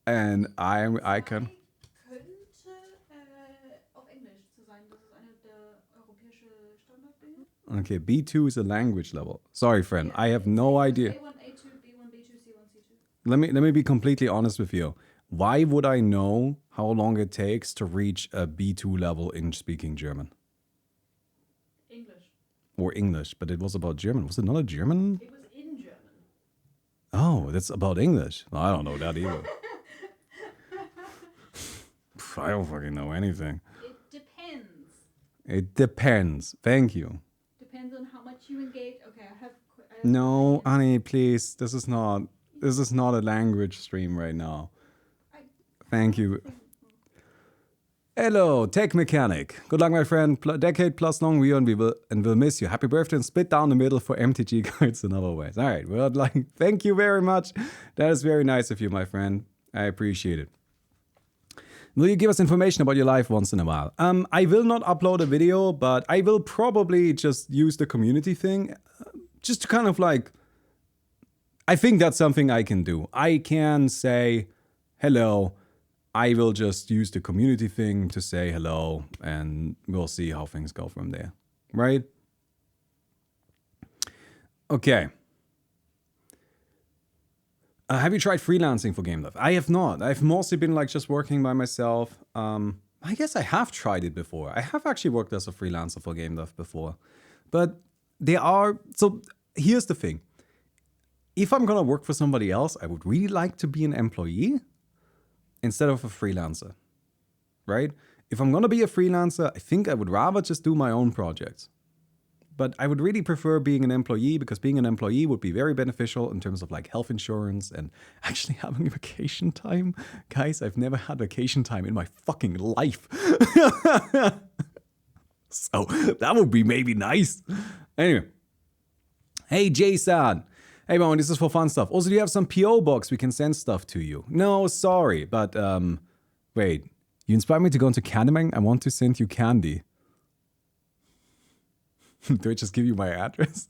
And I can... Okay, B2 is a language level. Sorry, friend. I have no idea. A1, let me be completely honest with you. Why would I know how long it takes to reach a B2 level in speaking German English. or English? But it was about German. Was it not a German? It was in German. Oh, that's about English. I don't know that either. I don't fucking know anything. It depends. It depends. Thank you. Depends on how much you engage. Okay, I have No, honey, please. This is not a language stream right now. Thank you. Hello, Tech Mechanic. Good luck, my friend. Decade plus long we and we'll miss you. Happy birthday and split down the middle for MTG cards in other ways. All right, well, thank you very much. That is very nice of you, my friend. I appreciate it. Will you give us information about your life once in a while? I will not upload a video, but I will probably just use the community thing, just to kind of like. I think that's something I can do. I can say hello. I will just use the community thing to say hello, and we'll see how things go from there, right? Okay. Have you tried freelancing for game dev? I have not. I've mostly been like just working by myself. I guess I have tried it before. I have actually worked as a freelancer for game dev before. But so here's the thing. If I'm gonna work for somebody else, I would really like to be an employee instead of a freelancer, right? If I'm gonna be a freelancer, I think I would rather just do my own projects. But I would really prefer being an employee, because being an employee would be very beneficial in terms of like health insurance and actually having vacation time. Guys, I've never had vacation time in my fucking life. So that would be maybe nice. Anyway. Hey, Jason. Hey, Baumi, this is for fun stuff. Also, do you have some P.O. box we can send stuff to you? No, sorry. But, wait. You inspired me to go into Candyman. I want to send you candy. Do I just give you my address?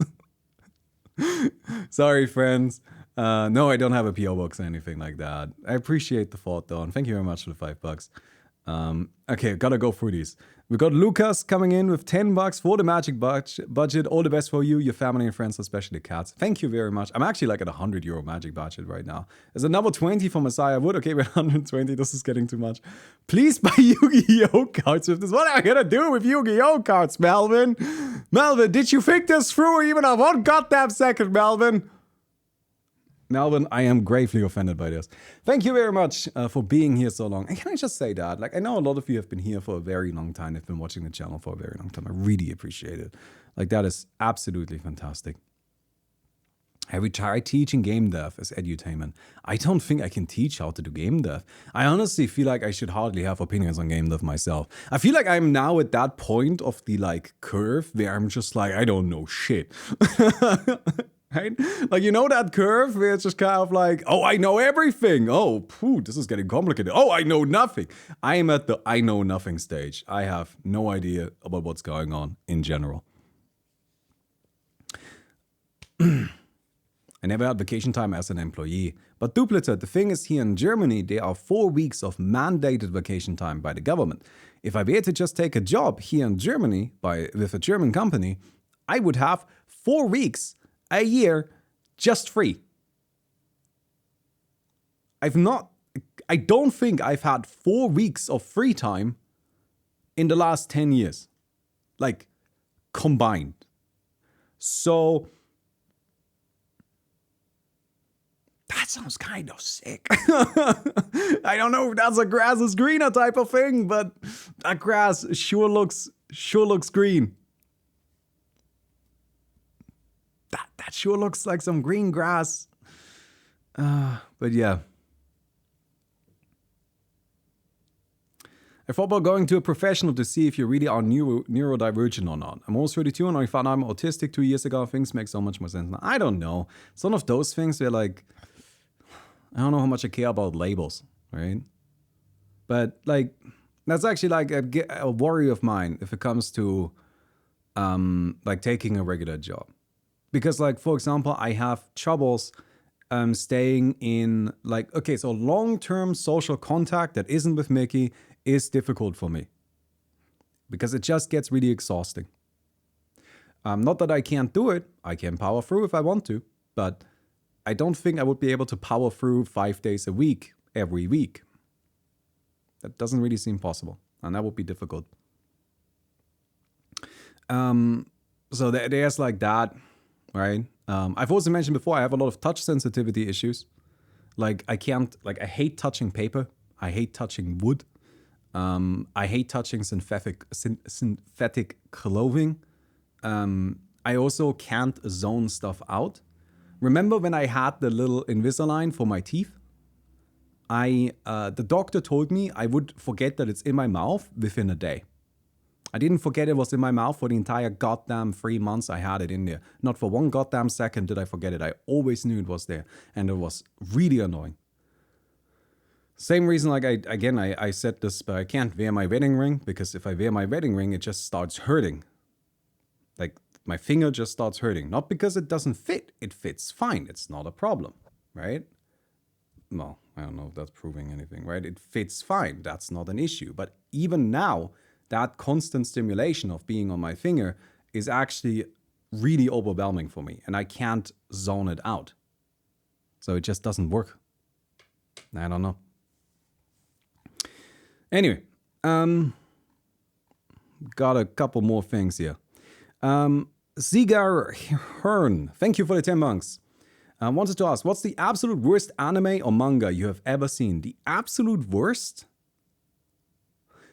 Sorry, friends. No, I don't have a P.O. box or anything like that. I appreciate the thought, though, and thank you very much for the $5. Okay, gotta go through these. We got Lucas coming in with $10 for the magic budget. All the best for you, your family and friends, especially cats. Thank you very much. I'm actually like at €100 magic budget right now. There's another 20 for Messiah Wood. Okay, we're 120. This is getting too much. Please buy Yu-Gi-Oh cards with this. What am I gonna do with Yu-Gi-Oh cards, Melvin? Melvin, did you think this through even a one goddamn second, Melvin? Melvin, I am gravely offended by this. Thank you very much for being here so long. And can I just say that? Like, I know a lot of you have been here for a very long time. Have been watching the channel for a very long time. I really appreciate it. Like, that is absolutely fantastic. Have we tried teaching game dev as edutainment? I don't think I can teach how to do game dev. I honestly feel like I should hardly have opinions on game dev myself. I feel like I'm now at that point of the, like, curve where I'm just like, I don't know shit. Right? Like, you know that curve where it's just kind of like, oh, I know everything. Oh, phew, this is getting complicated. Oh, I know nothing. I am at the I know nothing stage. I have no idea about what's going on in general. I never had vacation time as an employee. But Duplicate, the thing is, here in Germany, there are 4 weeks of mandated vacation time by the government. If I were to just take a job here in Germany with a German company, I would have 4 weeks a year just free. I don't think I've had 4 weeks of free time in the last 10 years. Like, combined. So, that sounds kind of sick. I don't know if that's a grass is greener type of thing, but that grass sure looks green. That sure looks like some green grass. But yeah. I thought about going to a professional to see if you really are neurodivergent or not. I'm almost 32 and I found I'm autistic 2 years ago. Things make so much more sense now. I don't know. It's one of those things where, like, I don't know how much I care about labels, right? But, like, that's actually like a worry of mine if it comes to like taking a regular job. Because, like, for example, I have troubles staying in, like, okay, so long-term social contact that isn't with Mickey is difficult for me. Because it just gets really exhausting. Not that I can't do it. I can power through if I want to. But I don't think I would be able to power through 5 days a week every week. That doesn't really seem possible, and that would be difficult. So there's like that, right? I've also mentioned before, I have a lot of touch sensitivity issues. Like I hate touching paper. I hate touching wood. I hate touching synthetic clothing. I also can't zone stuff out. Remember when I had the little Invisalign for my teeth? The doctor told me I would forget that it's in my mouth within a day. I didn't forget it was in my mouth for the entire goddamn 3 months I had it in there. Not for one goddamn second did I forget it. I always knew it was there, and it was really annoying. Same reason, like I said this, but I can't wear my wedding ring, because if I wear my wedding ring, it just starts hurting. Like, my finger just starts hurting. Not because it doesn't fit. It fits fine. It's not a problem, right? Well, I don't know if that's proving anything, right? It fits fine. That's not an issue. But even now, that constant stimulation of being on my finger is actually really overwhelming for me, and I can't zone it out. So it just doesn't work. I don't know. Anyway, got a couple more things here. Zigar Hearn, thank you for the 10 months. I wanted to ask, what's the absolute worst anime or manga you have ever seen? The absolute worst?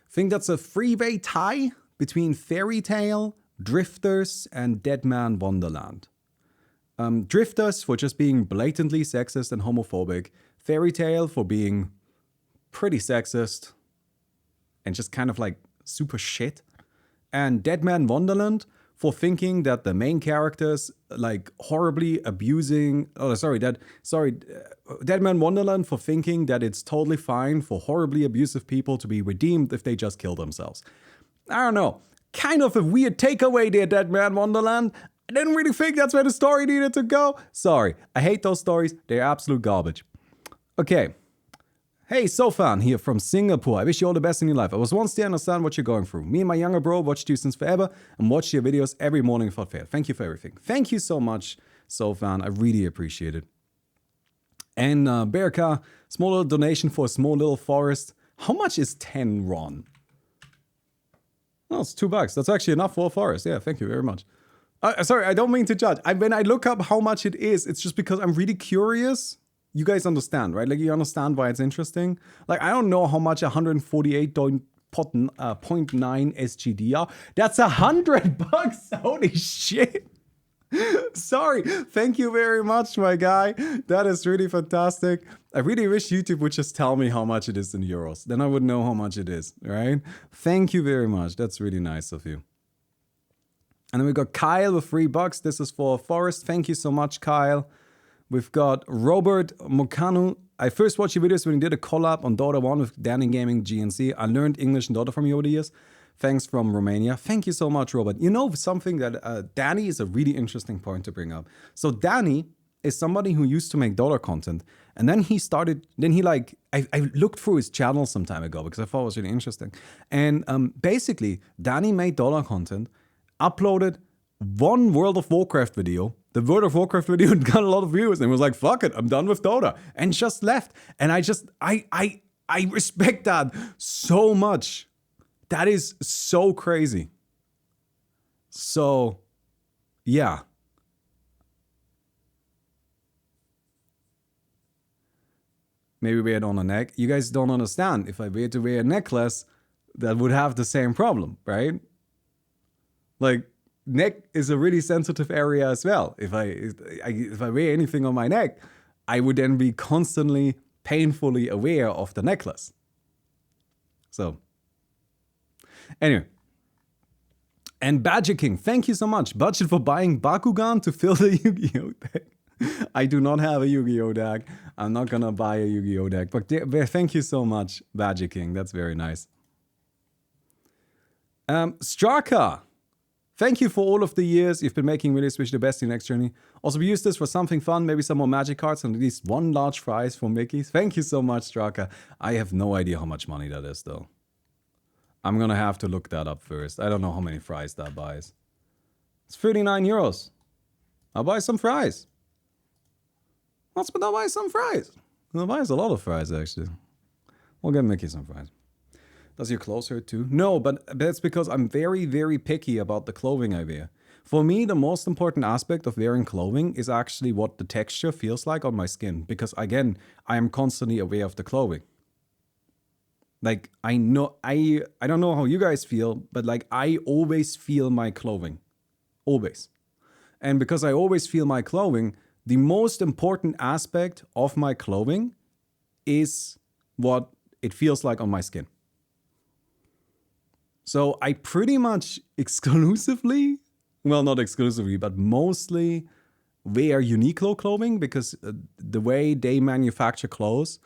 Think that's a three-way tie between Fairy Tail, Drifters, and Dead Man Wonderland. Drifters for just being blatantly sexist and homophobic. Fairy Tail for being pretty sexist and just kind of like super shit. And Dead Man Wonderland for thinking that the main characters like horribly abusing. Dead Man Wonderland for thinking that it's totally fine for horribly abusive people to be redeemed if they just kill themselves. I don't know. Kind of a weird takeaway there, Dead Man Wonderland. I didn't really think that's where the story needed to go. Sorry. I hate those stories. They're absolute garbage. Okay. Hey, Sofan here from Singapore. I wish you all the best in your life. I was once there and understand what you're going through. Me and my younger bro watched you since forever and watched your videos every morning without fail. Thank you for everything. Thank you so much, Sofan. I really appreciate it. And Bearka, small little donation for a small little forest. How much is 10 RON? Oh, it's $2. That's actually enough for a forest. Yeah, thank you very much. Sorry, I don't mean to judge. When I look up how much it is, it's just because I'm really curious. You guys understand, right? Like, you understand why it's interesting? Like, I don't know how much 148.9 SGD are. That's $100. Holy shit. Sorry. Thank you very much, my guy. That is really fantastic. I really wish YouTube would just tell me how much it is in euros. Then I would know how much it is, right? Thank you very much. That's really nice of you. And then we got Kyle with $3. This is for Forest. Thank you so much, Kyle. We've got Robert Mokanu. I first watched your videos when you did a collab on Dota 1 with Danny Gaming GNC. I learned English and Dota from you over the years. Thanks from Romania. Thank you so much, Robert. You know something that Danny is a really interesting point to bring up. So Danny is somebody who used to make Dota content. And then I looked through his channel some time ago because I thought it was really interesting. And basically, Danny made Dota content, uploaded one World of Warcraft video. The World of Warcraft video got a lot of views and was like, fuck it, I'm done with Dota. And just left. And I respect that so much. That is so crazy. So, yeah. Maybe wear it on a neck. You guys don't understand. If I were to wear a necklace, that would have the same problem, right? Like, neck is a really sensitive area as well. If I wear anything on my neck, I would then be constantly painfully aware of the necklace. So, anyway. And Badger King, thank you so much. Budget for buying Bakugan to fill the Yu-Gi-Oh deck. I do not have a Yu-Gi-Oh deck. I'm not gonna buy a Yu-Gi-Oh deck. But thank you so much, Badger King. That's very nice. Straka. Thank you for all of the years you've been making videos. Wish you the best in your next journey. Also, we use this for something fun, maybe some more magic cards and at least one large prize for Mickey's. Thank you so much, Straka. I have no idea how much money that is, though. I'm gonna have to look that up first. I don't know how many fries that buys. It's 39 euros. I'll buy some fries. Let's buy some fries. I'll buy us a lot of fries, actually. We'll get Mickey some fries. Does your clothes hurt too? No, but that's because I'm very, very picky about the clothing I wear. For me, the most important aspect of wearing clothing is actually what the texture feels like on my skin. Because again, I am constantly aware of the clothing. Like, I don't know how you guys feel, but like, I always feel my clothing. Always. And because I always feel my clothing, the most important aspect of my clothing is what it feels like on my skin. So I pretty much exclusively, well, not exclusively, but mostly wear Uniqlo clothing because the way they manufacture clothes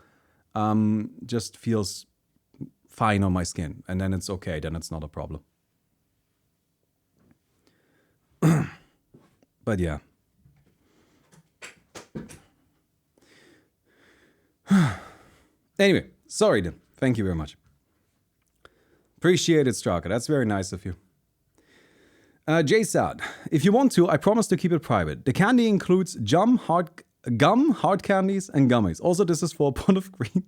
just feels fine on my skin. And then it's okay, then it's not a problem. But yeah. Anyway, sorry then. Thank you very much. Appreciate it, Straka. That's very nice of you. JSAD, if you want to, I promise to keep it private. The candy includes gum, hard candies, and gummies. Also, this is for a pot of green.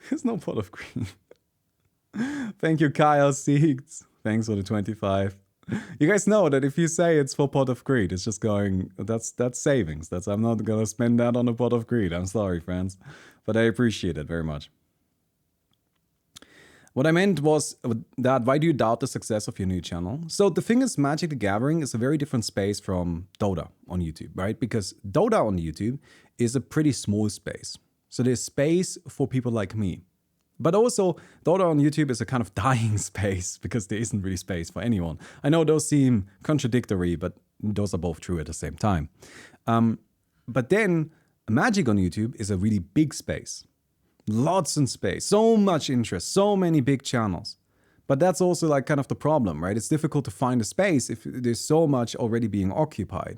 There's no pot of green. Thank you, Kyle Seeks. Thanks for the 25. You guys know that if you say it's for pot of greed, it's just going, that's savings. I'm not gonna spend that on a pot of greed. I'm sorry, friends. But I appreciate it very much. What I meant was that why do you doubt the success of your new channel? So the thing is, Magic the Gathering is a very different space from Dota on YouTube, right? Because Dota on YouTube is a pretty small space. So there's space for people like me. But also, Dota on YouTube is a kind of dying space because there isn't really space for anyone. I know those seem contradictory, but those are both true at the same time. But then, Magic on YouTube is a really big space. Lots of space, so much interest, so many big channels. But that's also like kind of the problem, right? It's difficult to find a space if there's so much already being occupied.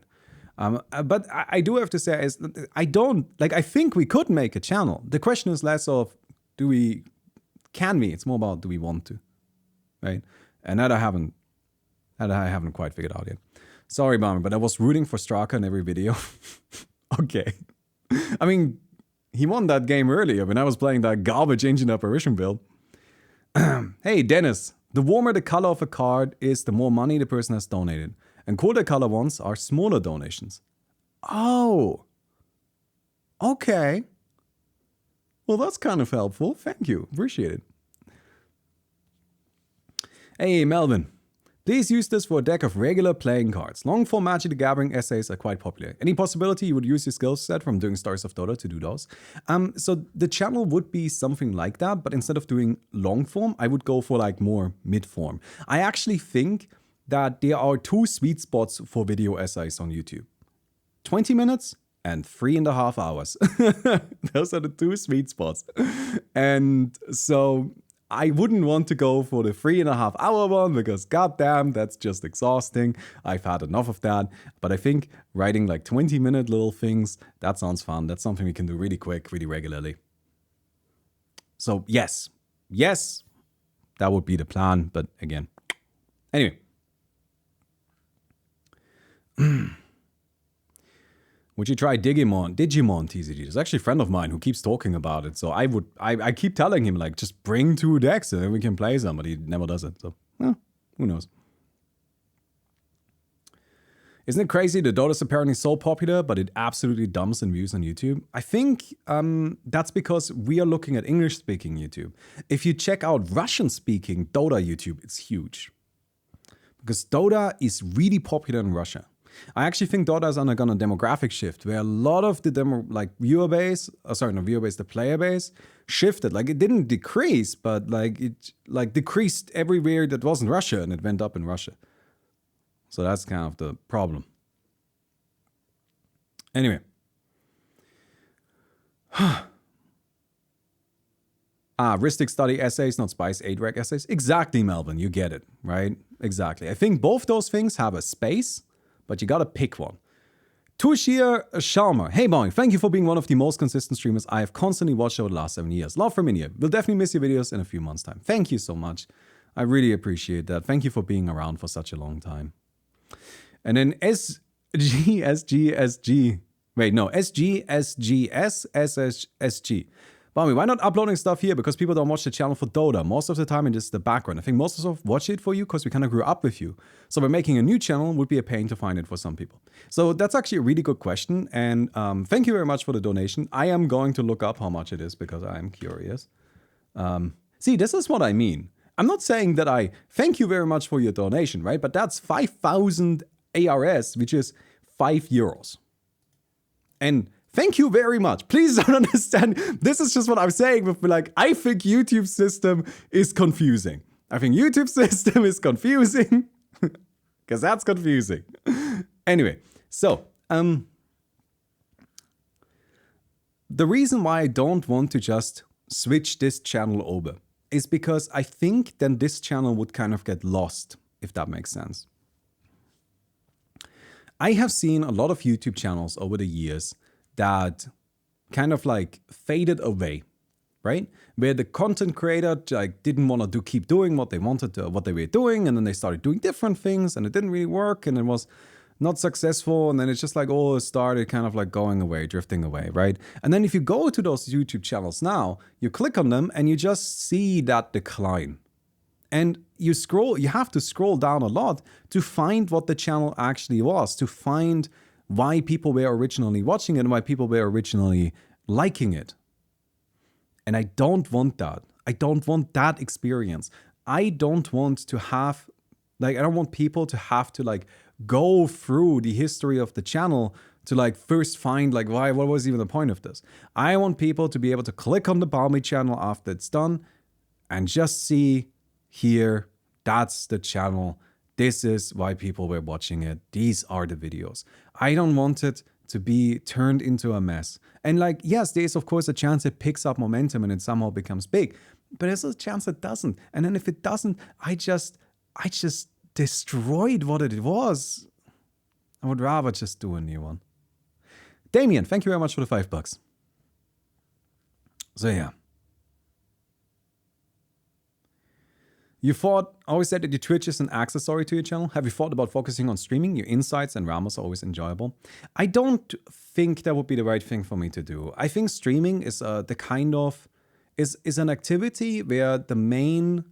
But I do have to say, I think we could make a channel. The question is less of, can we? It's more about, do we want to, right? And that I haven't quite figured out yet. Sorry, Baumi, but I was rooting for Straka in every video. Okay. I mean, he won that game earlier when I was playing that garbage Ancient Apparition build. Hey, Dennis, the warmer the color of a card is, the more money the person has donated. And colder color ones are smaller donations. Oh. Okay. Well, that's kind of helpful. Thank you. Appreciate it. Hey, Melvin. Please use this for a deck of regular playing cards. Long-form Magic the Gathering essays are quite popular. Any possibility you would use your skill set from doing Stories of Dota to do those? So the channel would be something like that, but instead of doing long-form, I would go for like more mid-form. I actually think that there are two sweet spots for video essays on YouTube. 20 minutes and 3.5 hours. Those are the two sweet spots. And so I wouldn't want to go for the 3.5 hour one because goddamn, that's just exhausting. I've had enough of that. But I think writing like 20-minute little things, that sounds fun. That's something we can do really quick, really regularly. So yes, that would be the plan. But again, anyway. Would you try Digimon TCG? There's actually a friend of mine who keeps talking about it. So I keep telling him, like, just bring 2 decks and then we can play some, but he never does it. So, who knows? Isn't it crazy that Dota is apparently so popular, but it absolutely dumps in views on YouTube? I think that's because we are looking at English-speaking YouTube. If you check out Russian-speaking Dota YouTube, it's huge. Because Dota is really popular in Russia. I actually think Dota is undergone a demographic shift where a lot of the the player base shifted. Like, it didn't decrease, but like it decreased everywhere that wasn't Russia, and it went up in Russia. So that's kind of the problem. Anyway. Ristic study essays, not Spice 8-rec essays. Exactly, Melvin, you get it, right? Exactly. I think both those things have a space, but you gotta pick one. Tushir Sharma. Hey, Baumi, thank you for being one of the most consistent streamers I have constantly watched over the last 7 years. Love from India. We'll definitely miss your videos in a few months' time. Thank you so much. I really appreciate that. Thank you for being around for such a long time. And then GSGSG. Wait, no, SGSGSSSG. Baumi, why not uploading stuff here? Because people don't watch the channel for Dota. Most of the time, it is the background. I think most of us watch it for you because we kind of grew up with you. So by making a new channel would be a pain to find it for some people. So that's actually a really good question. And thank you very much for the donation. I am going to look up how much it is because I'm curious. See, this is what I mean. I'm not saying that I thank you very much for your donation, right? But that's 5,000 ARS, which is 5 euros. And thank you very much. Please don't understand. This is just what I'm saying. But like, I think YouTube system is confusing. I think YouTube system is confusing because that's confusing. Anyway, so the reason why I don't want to just switch this channel over is because I think then this channel would kind of get lost, if that makes sense. I have seen a lot of YouTube channels over the years that kind of like faded away, right? Where the content creator like didn't want to keep doing what they wanted to, what they were doing, and then they started doing different things, and it didn't really work, and it was not successful, and then it's just like, oh, it started kind of like going away, drifting away, right? And then if you go to those YouTube channels now, you click on them, and you just see that decline. And you have to scroll down a lot to find what the channel actually was, to find why people were originally watching it and why people were originally liking it. And I don't want that. I don't want that experience. I don't want to have, like, I don't want people to have to like go through the history of the channel to like first find like, why, what was even the point of this? I want people to be able to click on the Baumi channel after it's done and just see here, that's the channel. This is why people were watching it. These are the videos. I don't want it to be turned into a mess. And like, yes, there is of course a chance it picks up momentum and it somehow becomes big, but there's a chance it doesn't. And then if it doesn't, I just destroyed what it was. I would rather just do a new one. Damien, thank you very much for the $5. So yeah. You always said that your Twitch is an accessory to your channel. Have you thought about focusing on streaming? Your insights and ramos are always enjoyable. I don't think that would be the right thing for me to do. I think streaming is is an activity where the main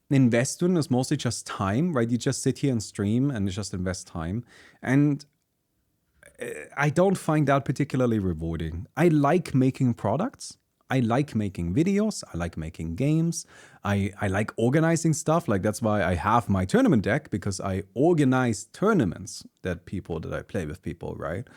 investment is mostly just time, right? You just sit here and stream and you just invest time. And I don't find that particularly rewarding. I like making products. I like making videos, I like making games, I like organizing stuff. Like that's why I have my tournament deck, because I organize tournaments that I play with people, right?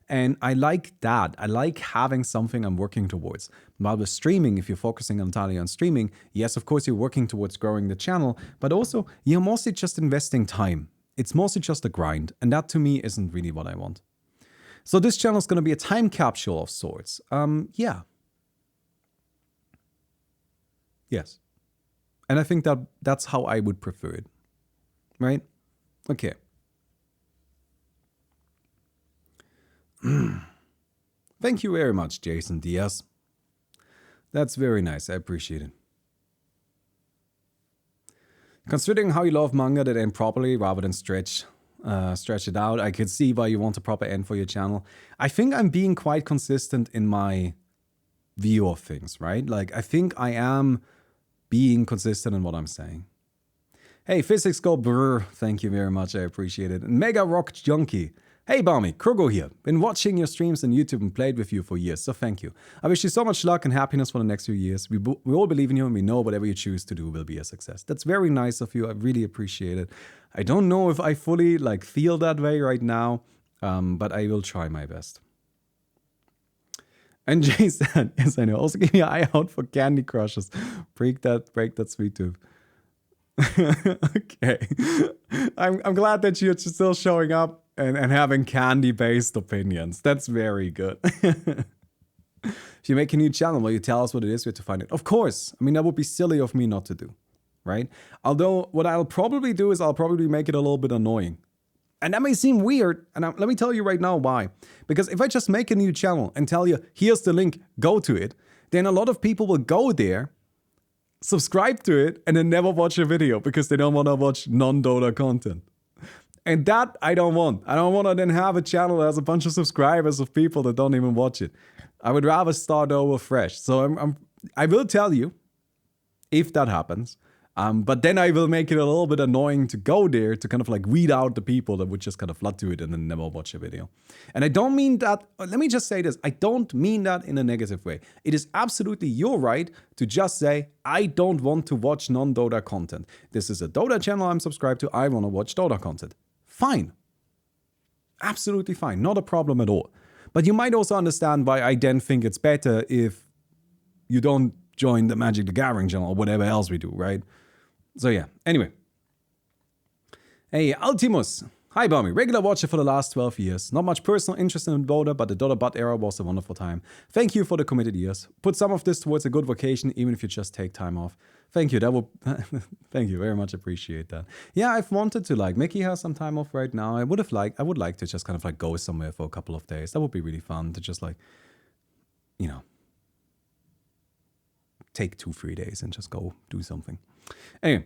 And I like that. I like having something I'm working towards. While with streaming, if you're focusing entirely on streaming, yes, of course you're working towards growing the channel, but also you're mostly just investing time. It's mostly just a grind, and that to me isn't really what I want. So this channel is going to be a time capsule of sorts. Yeah. Yes. And I think that's how I would prefer it. Right? Okay. Thank you very much, Jason Diaz. That's very nice. I appreciate it. Considering how you love manga that end properly rather than stretch it out, I could see why you want a proper end for your channel. I think I'm being quite consistent in my view of things, right? Like, I think I am being consistent in what I'm saying. Hey, Physics Go Brr, thank you very much, I appreciate it. And Mega Rock Junkie, hey Baumi, Krugo here. Been watching your streams on YouTube and played with you for years, so thank you. I wish you so much luck and happiness for the next few years. We all believe in you and we know whatever you choose to do will be a success. That's very nice of you, I really appreciate it. I don't know if I fully feel that way right now, but I will try my best. And Jay said, yes, I know. Also, keep your eye out for Candy Crushes. Break that sweet tooth. Okay. I'm glad that you're still showing up and having candy-based opinions. That's very good. If you make a new channel, will you tell us what it is, where to find it? Of course. I mean, that would be silly of me not to do, right? Although, what I'll probably do is I'll probably make it a little bit annoying. And that may seem weird, and let me tell you right now why. Because if I just make a new channel and tell you, here's the link, go to it, then a lot of people will go there, subscribe to it, and then never watch a video because they don't want to watch non-Dota content. And that I don't want. I don't want to then have a channel that has a bunch of subscribers of people that don't even watch it. I would rather start over fresh. So I will tell you if that happens. But then I will make it a little bit annoying to go there to kind of like weed out the people that would just kind of flood to it and then never watch a video. And I don't mean that, let me just say this, I don't mean that in a negative way. It is absolutely your right to just say, I don't want to watch non-Dota content. This is a Dota channel I'm subscribed to, I want to watch Dota content. Fine. Absolutely fine, not a problem at all. But you might also understand why I then think it's better if you don't join the Magic the Gathering channel or whatever else we do, right? So yeah, anyway. Hey, Ultimus. Hi, Baumi. Regular watcher for the last 12 years. Not much personal interest in Dota, but the Dota bot era was a wonderful time. Thank you for the committed years. Put some of this towards a good vacation, even if you just take time off. Thank you. That will. Thank you very much. Appreciate that. Yeah, I've wanted to like. Mickey has some time off right now. I would like to just kind of like go somewhere for a couple of days. That would be really fun to just like, you know, take 2-3 days and just go do something. Anyway.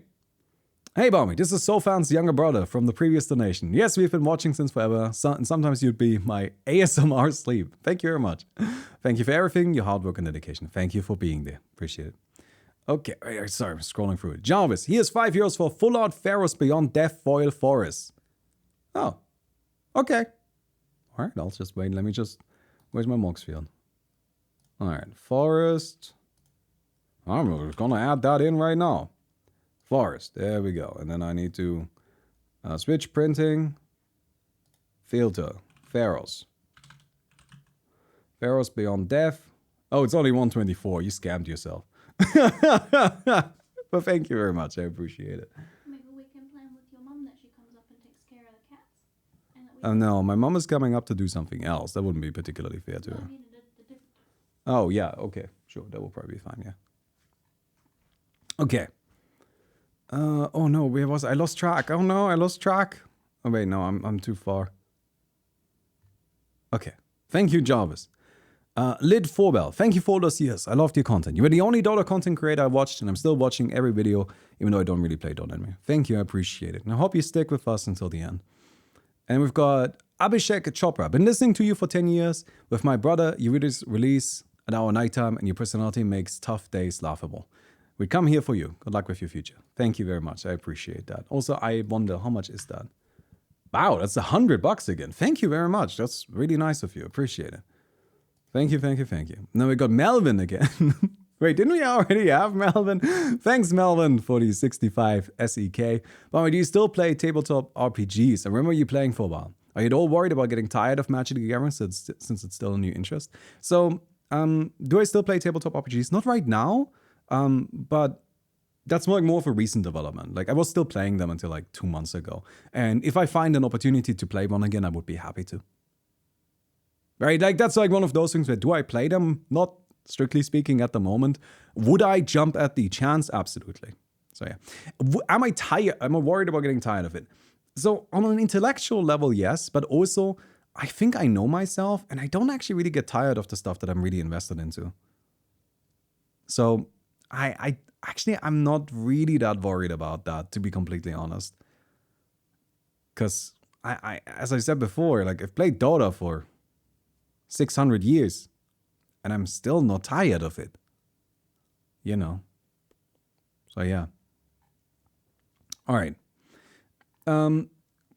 Hey, Baumi, this is Sofan's younger brother from the previous donation. Yes, we've been watching since forever, and sometimes you'd be my ASMR sleep. Thank you very much. Thank you for everything, your hard work and dedication. Thank you for being there. Appreciate it. Okay, sorry, I'm scrolling through it. Jarvis, here's 5 euros for full-out Pharaohs Beyond Death Foil Forest. Oh, okay. All right, I'll just wait. Let me just... Where's my Mox field? All right, Forest. I'm going to add that in right now. Forest, there we go. And then I need to switch printing, filter, Pharaohs. Pharaohs Beyond Death. Oh, it's only 124. You scammed yourself. But thank you very much. I appreciate it. Maybe we can plan with your mum that she comes up and takes care of the cats. And that we Oh, no, my mom is coming up to do something else. That wouldn't be particularly fair to her. Oh, yeah, okay. Sure, that will probably be fine, yeah. Okay. Oh no, where was I? Lost track. Oh no, I lost track. Oh wait, no, I'm too far. Okay. Thank you, Jarvis. Lid Forbell, thank you for all those years. I loved your content. You were the only Dota content creator I watched, and I'm still watching every video, even though I don't really play Dota anymore. Thank you, I appreciate it. And I hope you stick with us until the end. And we've got Abhishek Chopra. Been listening to you for 10 years. With my brother, you release at our nighttime, and your personality makes tough days laughable. We come here for you. Good luck with your future. Thank you very much. I appreciate that. Also, I wonder, how much is that? Wow, that's $100 again. Thank you very much. That's really nice of you. Appreciate it. Thank you, thank you, thank you. Now we got Melvin again. Wait, didn't we already have Melvin? Thanks, Melvin, for the 65 SEK. But do you still play tabletop RPGs? I remember you playing for a while. Are you at all worried about getting tired of Magic the Gathering since it's still a new interest? So, do I still play tabletop RPGs? Not right now. But that's more of a recent development. Like I was still playing them until like 2 months ago. And if I find an opportunity to play one again, I would be happy to. Right? Like that's like one of those things where do I play them? Not strictly speaking at the moment. Would I jump at the chance? Absolutely. So yeah. Am I tired? Am I worried about getting tired of it? So on an intellectual level, yes. But also, I think I know myself and I don't actually really get tired of the stuff that I'm really invested into. So I'm not really that worried about that, to be completely honest. Because as I said before, like I've played Dota for 600 years and I'm still not tired of it. You know. So yeah. All right.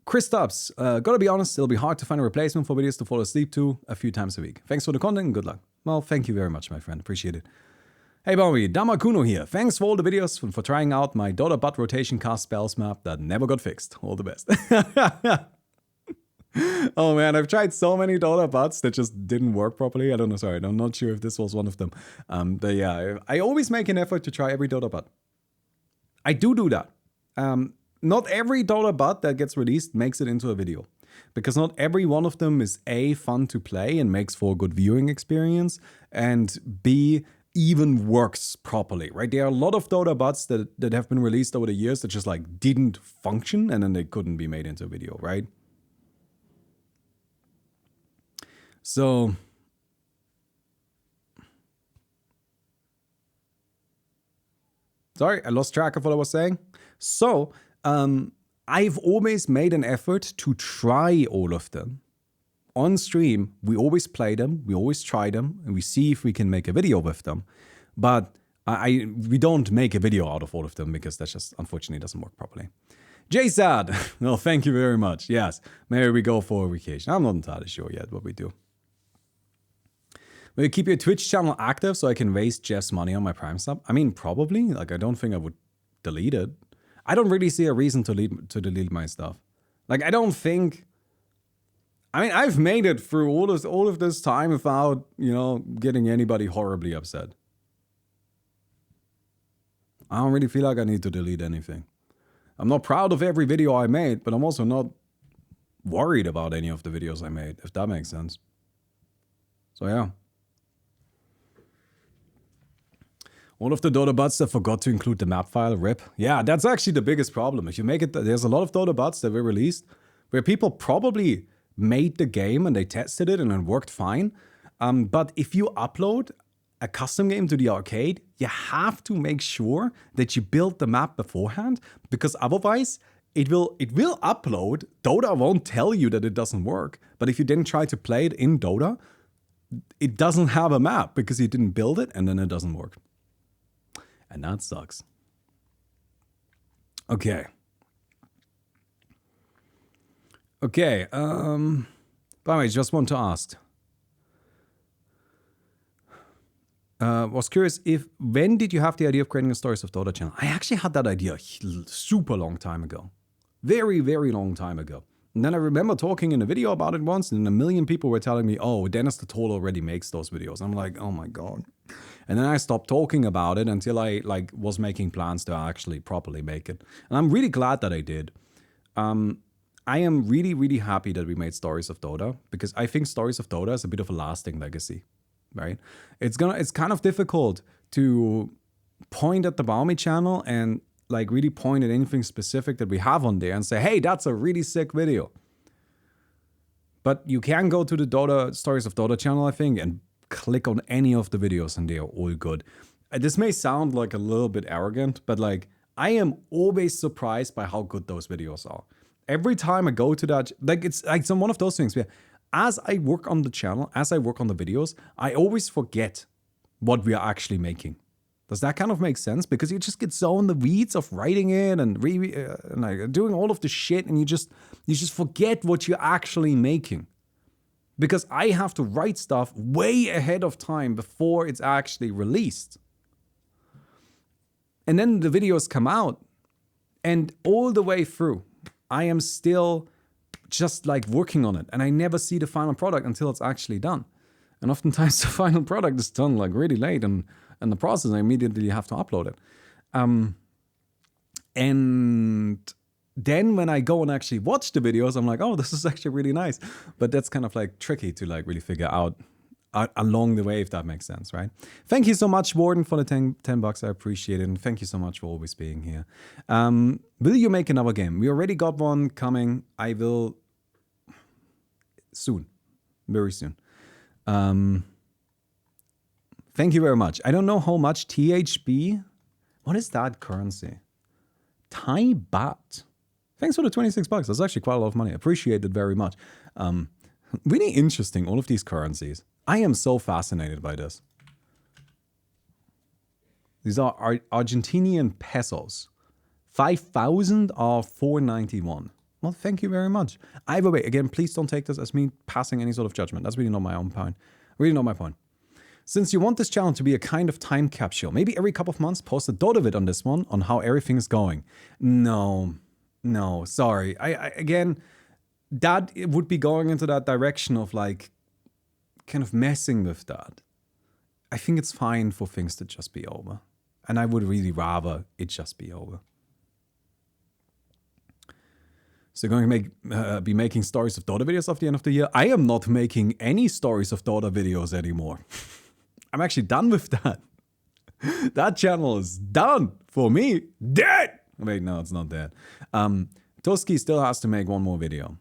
Chris Stubbs, gotta be honest, it'll be hard to find a replacement for videos to fall asleep to a few times a week. Thanks for the content and good luck. Well, thank you very much, my friend. Appreciate it. Hey Baumi, Damakuno here. Thanks for all the videos and for trying out my Dota butt rotation cast spells map that never got fixed. All the best. Oh man, I've tried so many Dota butts that just didn't work properly. I don't know, sorry, I'm not sure if this was one of them. But yeah, I always make an effort to try every Dota butt. I do that. Not every Dota butt that gets released makes it into a video. Because not every one of them is A, fun to play and makes for a good viewing experience, and B, even works properly, right? There are a lot of Dota bots that have been released over the years that just like didn't function and then they couldn't be made into a video, right? So sorry, I lost track of what I was saying. So I've always made an effort to try all of them. On stream, we always play them, we always try them, and we see if we can make a video with them. But we don't make a video out of all of them because that just unfortunately doesn't work properly. JSAD, well, thank you very much. Yes, maybe we go for a vacation. I'm not entirely sure yet what we do. Will you keep your Twitch channel active so I can waste Jeff's money on my Prime sub? I mean, probably. Like, I don't think I would delete it. I don't really see a reason to delete my stuff. Like, I don't think... I mean, I've made it through all of this time without, you know, getting anybody horribly upset. I don't really feel like I need to delete anything. I'm not proud of every video I made, but I'm also not worried about any of the videos I made, if that makes sense. So yeah. All of the Dota bots that forgot to include the map file, rip. Yeah, that's actually the biggest problem. If you make it, there's a lot of Dota bots that were released where people probably made the game and they tested it and it worked fine. But if you upload a custom game to the arcade, you have to make sure that you build the map beforehand, because otherwise it will upload. Dota won't tell you that it doesn't work. But if you didn't try to play it in Dota, it doesn't have a map because you didn't build it and then it doesn't work. And that sucks. Okay. Okay, by the way, just want to ask. Was curious when did you have the idea of creating a Stories of Dota channel? I actually had that idea super long time ago. Very, very long time ago. And then I remember talking in a video about it once, and a million people were telling me, oh, Dennis the Troll already makes those videos. I'm like, oh my God. And then I stopped talking about it until I was making plans to actually properly make it. And I'm really glad that I did. I am really, really happy that we made Stories of Dota, because I think Stories of Dota is a bit of a lasting legacy, right? It's kind of difficult to point at the Baumi channel and like really point at anything specific that we have on there and say, hey, that's a really sick video. But you can go to the Dota Stories of Dota channel, I think, and click on any of the videos and they are all good. This may sound like a little bit arrogant, but like I am always surprised by how good those videos are. Every time I go to that, like it's like one of those things where as I work on the channel, as I work on the videos, I always forget what we are actually making. Does that kind of make sense? Because you just get so in the weeds of writing it and like doing all of the shit, and you just forget what you're actually making. Because I have to write stuff way ahead of time before it's actually released. And then the videos come out, and all the way through, I am still just like working on it, and I never see the final product until it's actually done. And oftentimes the final product is done like really late in the process, and I immediately have to upload it. And then when I go and actually watch the videos, I'm like, oh, this is actually really nice. But that's kind of like tricky to like really figure out along the way, if that makes sense, right? Thank you so much, Warden, for the 10 bucks. I appreciate it. And thank you so much for always being here. Will you make another game? We already got one coming. I will soon. Very soon. Thank you very much. I don't know how much THB. What is that currency? Thai baht. Thanks for the 26 bucks. That's actually quite a lot of money. I appreciate it very much. Really interesting, all of these currencies. I am so fascinated by this. These are Argentinian pesos. 5,000 are 491. Well, thank you very much. Either way, again, please don't take this as me passing any sort of judgment. That's really not my own point. Really not my point. Since you want this channel to be a kind of time capsule, maybe every couple of months post a Dota vid on this one on how everything is going. No, sorry. Again, that it would be going into that direction of like kind of messing with that. I think it's fine for things to just be over. And I would really rather it just be over. So you're going to be making Stories of Dota videos at the end of the year? I am not making any Stories of Dota videos anymore. I'm actually done with that. That channel is done for me. Dead! Wait, no, it's not dead. Toski still has to make one more video.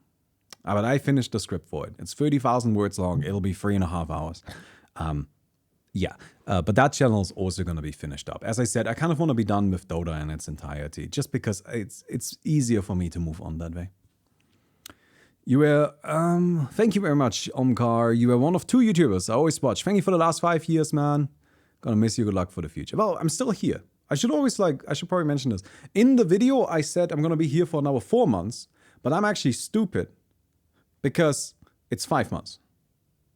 But I finished the script for it. It's 30,000 words long. It'll be 3.5 hours. Yeah, but that channel is also going to be finished up. As I said, I kind of want to be done with Dota in its entirety, just because it's easier for me to move on that way. You were, thank you very much, Omkar. You were one of 2 YouTubers I always watch. Thank you for the last 5 years, man. Gonna miss you. Good luck for the future. Well, I'm still here. I should probably mention this. In the video, I said I'm gonna be here for another 4 months, but I'm actually stupid because it's 5 months.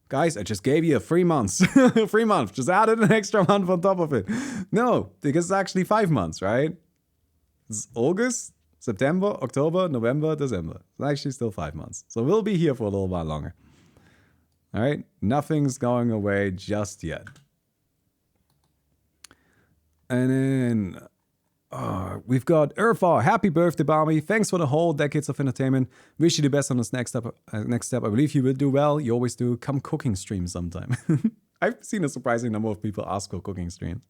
Guys, I just gave you 3 months. 3 months. Just added an extra month on top of it. No, because it's actually 5 months, right? It's August, September, October, November, December. It's actually still 5 months. So we'll be here for a little while longer. All right? Nothing's going away just yet. And then we've got Urfa. Happy birthday, Baumi. Thanks for the whole decades of entertainment. Wish you the best on this next step. I believe you will do well. You always do. Come cooking stream sometime. I've seen a surprising number of people ask for cooking streams.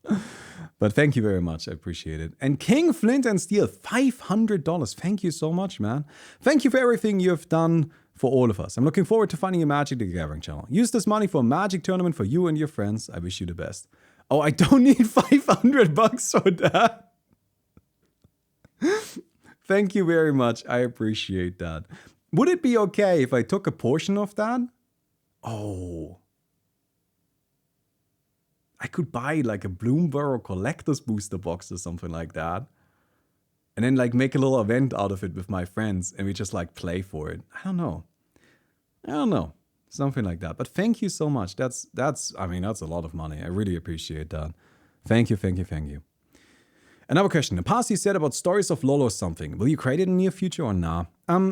But thank you very much. I appreciate it. And King Flint and Steel, $500. Thank you so much, man. Thank you for everything you have done for all of us. I'm looking forward to finding a Magic the Gathering channel. Use this money for a Magic tournament for you and your friends. I wish you the best. Oh, I don't need $500 for that. Thank you very much. I appreciate that. Would it be okay if I took a portion of that? Oh. I could buy like a Bloomburrow collector's booster box or something like that. And then like make a little event out of it with my friends and we just like play for it. I don't know. Something like that. But thank you so much. That's a lot of money. I really appreciate that. Thank you. Another question. In the past you said about Stories of LoL or something. Will you create it in the near future or not?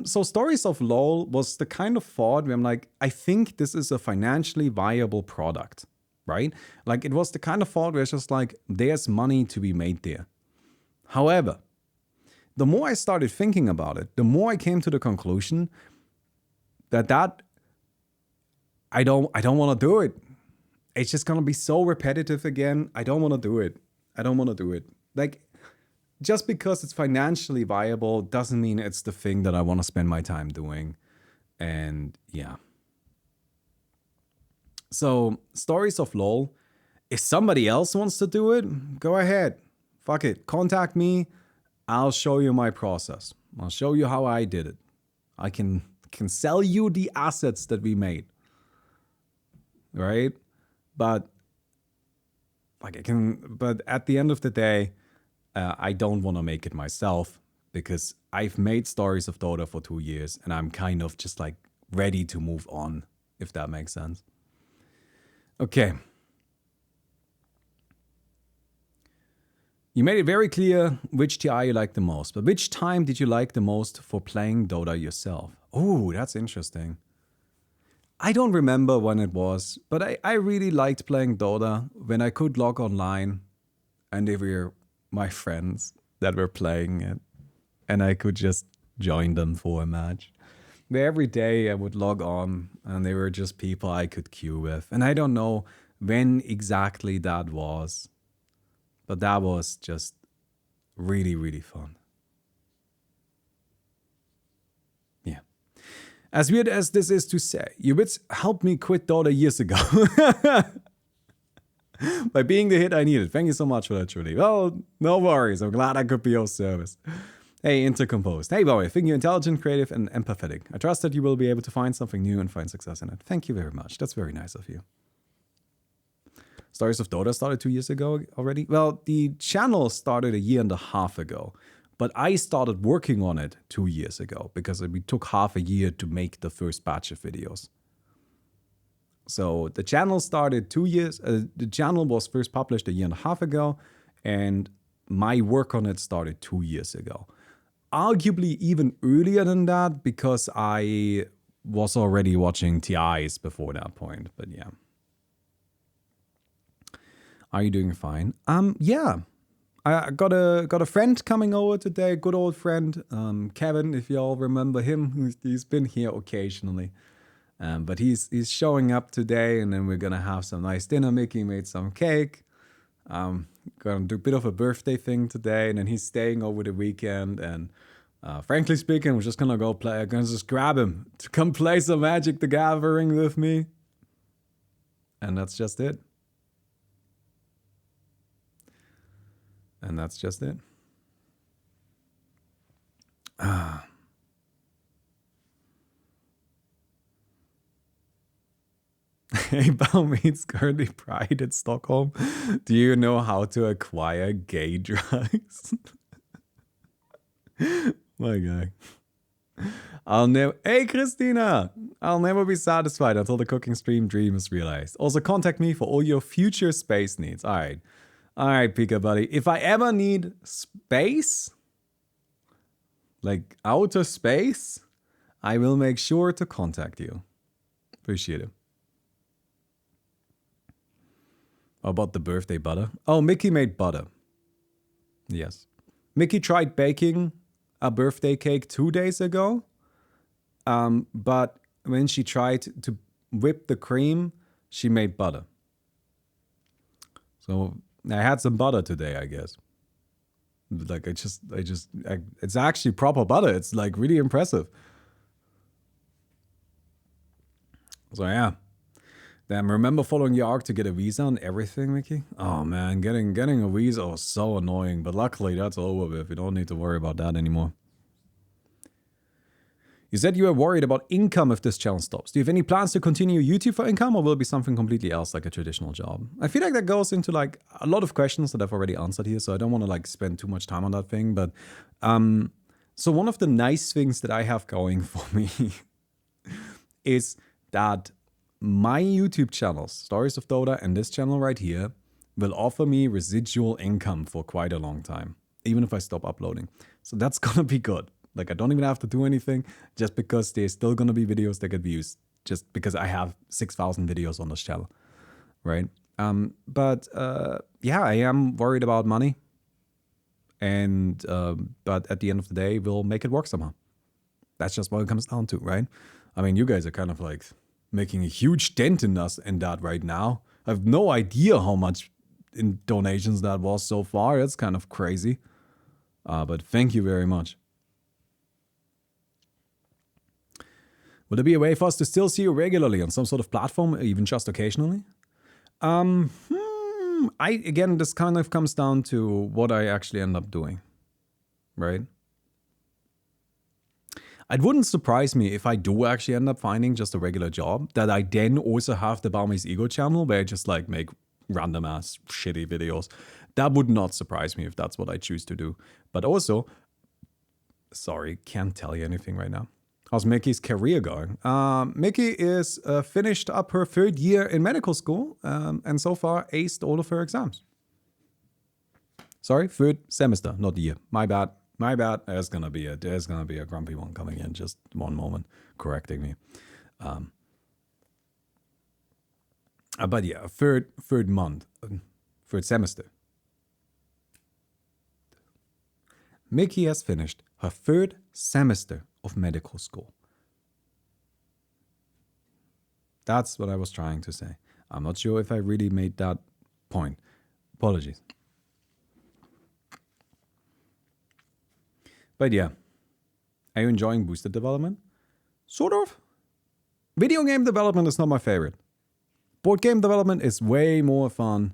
So Stories of LoL was the kind of thought where I'm like, I think this is a financially viable product, right? Like it was the kind of thought where it's just like, there's money to be made there. However, the more I started thinking about it, the more I came to the conclusion that I don't want to do it. It's just going to be so repetitive again. I don't want to do it. Like, just because it's financially viable doesn't mean it's the thing that I want to spend my time doing. And yeah. So, Stories of LoL, if somebody else wants to do it, go ahead. Fuck it. Contact me. I'll show you my process. I'll show you how I did it. I can sell you the assets that we made. Right? But at the end of the day, I don't want to make it myself because I've made Stories of Dota for 2 years and I'm kind of just like ready to move on, if that makes sense. Okay. You made it very clear which TI you like the most, but which time did you like the most for playing Dota yourself? Oh, that's interesting. I don't remember when it was, but I really liked playing Dota when I could log online and they were my friends that were playing it and I could just join them for a match. Where every day I would log on and they were just people I could queue with. And I don't know when exactly that was, but that was just really, really fun. Yeah. As weird as this is to say, you would help me quit Dota years ago. By being the hit I needed. Thank you so much for that, truly. Well, no worries. I'm glad I could be of service. Hey, Intercomposed. Hey, Bowie, I think you're intelligent, creative, and empathetic. I trust that you will be able to find something new and find success in it. Thank you very much. That's very nice of you. Stories of Dota started 2 years ago already. Well, the channel started 1.5 years ago. But I started working on it 2 years ago because we took half a year to make the first batch of videos. So the channel started 2 years. The channel was first published 1.5 years ago, and my work on it started 2 years ago. Arguably even earlier than that because I was already watching TIs before that point. But yeah. Are you doing fine? Yeah. I got a friend coming over today, good old friend, Kevin, if you all remember him. He's been here occasionally. But he's showing up today, and then we're gonna have some nice dinner. Mickey made some cake. Gonna do a bit of a birthday thing today, and then he's staying over the weekend. And frankly speaking, we're just gonna go play. I'm gonna just grab him to come play some Magic the Gathering with me. And that's just it. And that's just it. Hey, Baumi, it's currently Pride in Stockholm. Do you know how to acquire gay drugs? My guy. I'll never. Hey, Christina! I'll never be satisfied until the cooking stream dream is realized. Also, contact me for all your future space needs. All right. All right, Pika buddy. If I ever need space, like outer space, I will make sure to contact you. Appreciate it. How about the birthday butter? Oh, Mickey made butter. Yes. Mickey tried baking a birthday cake 2 days ago. But when she tried to whip the cream, she made butter. So I had some butter today, I guess. Like it's actually proper butter. It's like really impressive. So yeah. Damn, remember following your arc to get a visa and everything, Mickey? Oh man, getting a visa was so annoying, but luckily that's over with. We don't need to worry about that anymore. You said you were worried about income if this challenge stops. Do you have any plans to continue YouTube for income, or will it be something completely else, like a traditional job? I feel like that goes into like a lot of questions that I've already answered here, so I don't want to like spend too much time on that thing. But so one of the nice things that I have going for me is that my YouTube channels, Stories of Dota, and this channel right here, will offer me residual income for quite a long time, even if I stop uploading. So that's gonna be good. Like, I don't even have to do anything, just because there's still gonna be videos that get views, just because I have 6,000 videos on this channel, right? But yeah, I am worried about money, and but at the end of the day, we'll make it work somehow. That's just what it comes down to, right? I mean, you guys are kind of like making a huge dent in us in that right now. I have no idea how much in donations that was so far. It's kind of crazy. But thank you very much. Will there be a way for us to still see you regularly on some sort of platform, even just occasionally? Again, this kind of comes down to what I actually end up doing, right? It wouldn't surprise me if I do actually end up finding just a regular job, that I then also have the Baumi's Ego channel where I just like make random ass shitty videos. That would not surprise me if that's what I choose to do. But also, sorry, can't tell you anything right now. How's Mickey's career going? Mickey is finished up her 3rd year in medical school and so far aced all of her exams. Sorry, 3rd semester, not year. My bad. My bad. There's gonna be a grumpy one coming in. Just one moment, correcting me. But yeah, third month, 3rd semester. Mickey has finished her 3rd semester of medical school. That's what I was trying to say. I'm not sure if I really made that point. Apologies. But yeah, are you enjoying boosted development? Sort of. Video game development is not my favorite. Board game development is way more fun.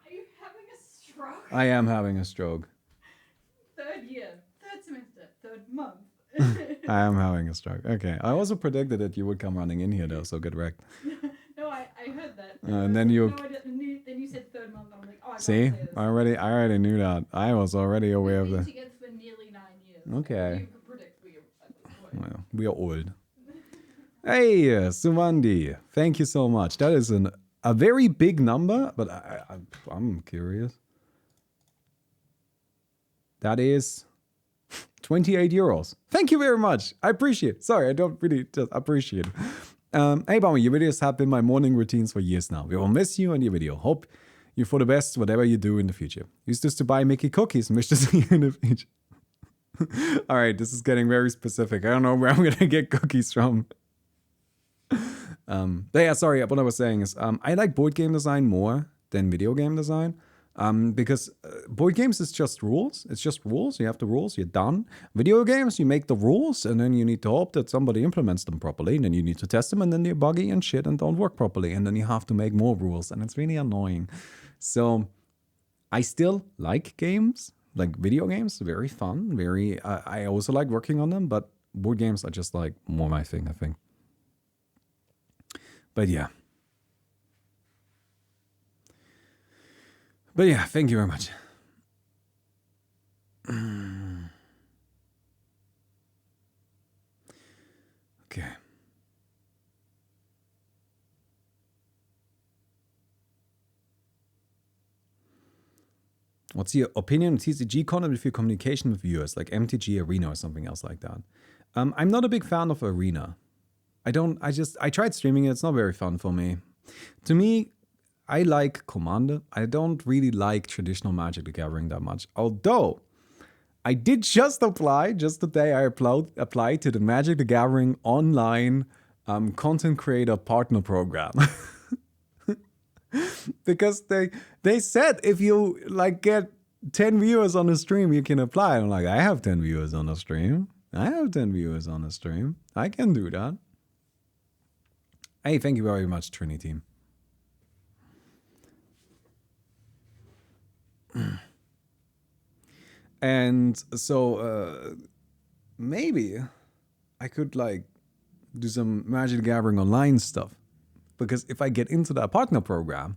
Are you having a stroke? I am having a stroke. 3rd year, 3rd semester, 3rd month. I am having a stroke. Okay. I also predicted that you would come running in here though, so get wrecked. No, I heard that. And then you... No, then you said 3rd month, and I'm like, oh, I See? can't say this. I already knew that. I was already aware of We've that. been together for nearly 9 years. Okay. You could predict we are at this point. Well, we are old. Hey, Sumandi. Thank you so much. That is a very big number, but I'm curious. That is 28 euros. Thank you very much. I appreciate it. Sorry, I don't really just appreciate it. Hey, Baumi, your videos have been my morning routines for years now. We will miss you and your video. Hope you for the best, whatever you do in the future. Used this to buy Mickey cookies and wish to see you in the future. All right, this is getting very specific. I don't know where I'm going to get cookies from. But yeah, sorry, what I was saying is I like board game design more than video game design. Because board games is just rules. It's just rules. You have the rules, you're done. Video games, you make the rules, and then you need to hope that somebody implements them properly, and then you need to test them, and then they're buggy and shit and don't work properly, and then you have to make more rules, and it's really annoying. So I still like games, like video games, very fun. Very. I also like working on them, but board games are just like more my thing, I think. But yeah. But yeah, thank you very much. Okay. What's your opinion on TCG content with your communication with viewers, like MTG Arena or something else like that? I'm not a big fan of Arena. I tried streaming it. It's not very fun for me. To me, I like Commander. I don't really like traditional Magic the Gathering that much. Although, I did just apply, just today I applied to the Magic the Gathering online content creator partner program. Because they said if you like get 10 viewers on the stream, you can apply. I'm like, I have 10 viewers on the stream. I have 10 viewers on the stream. I can do that. Hey, thank you very much, Trini team. And so maybe I could like do some Magic the Gathering online stuff. Because if I get into that partner program,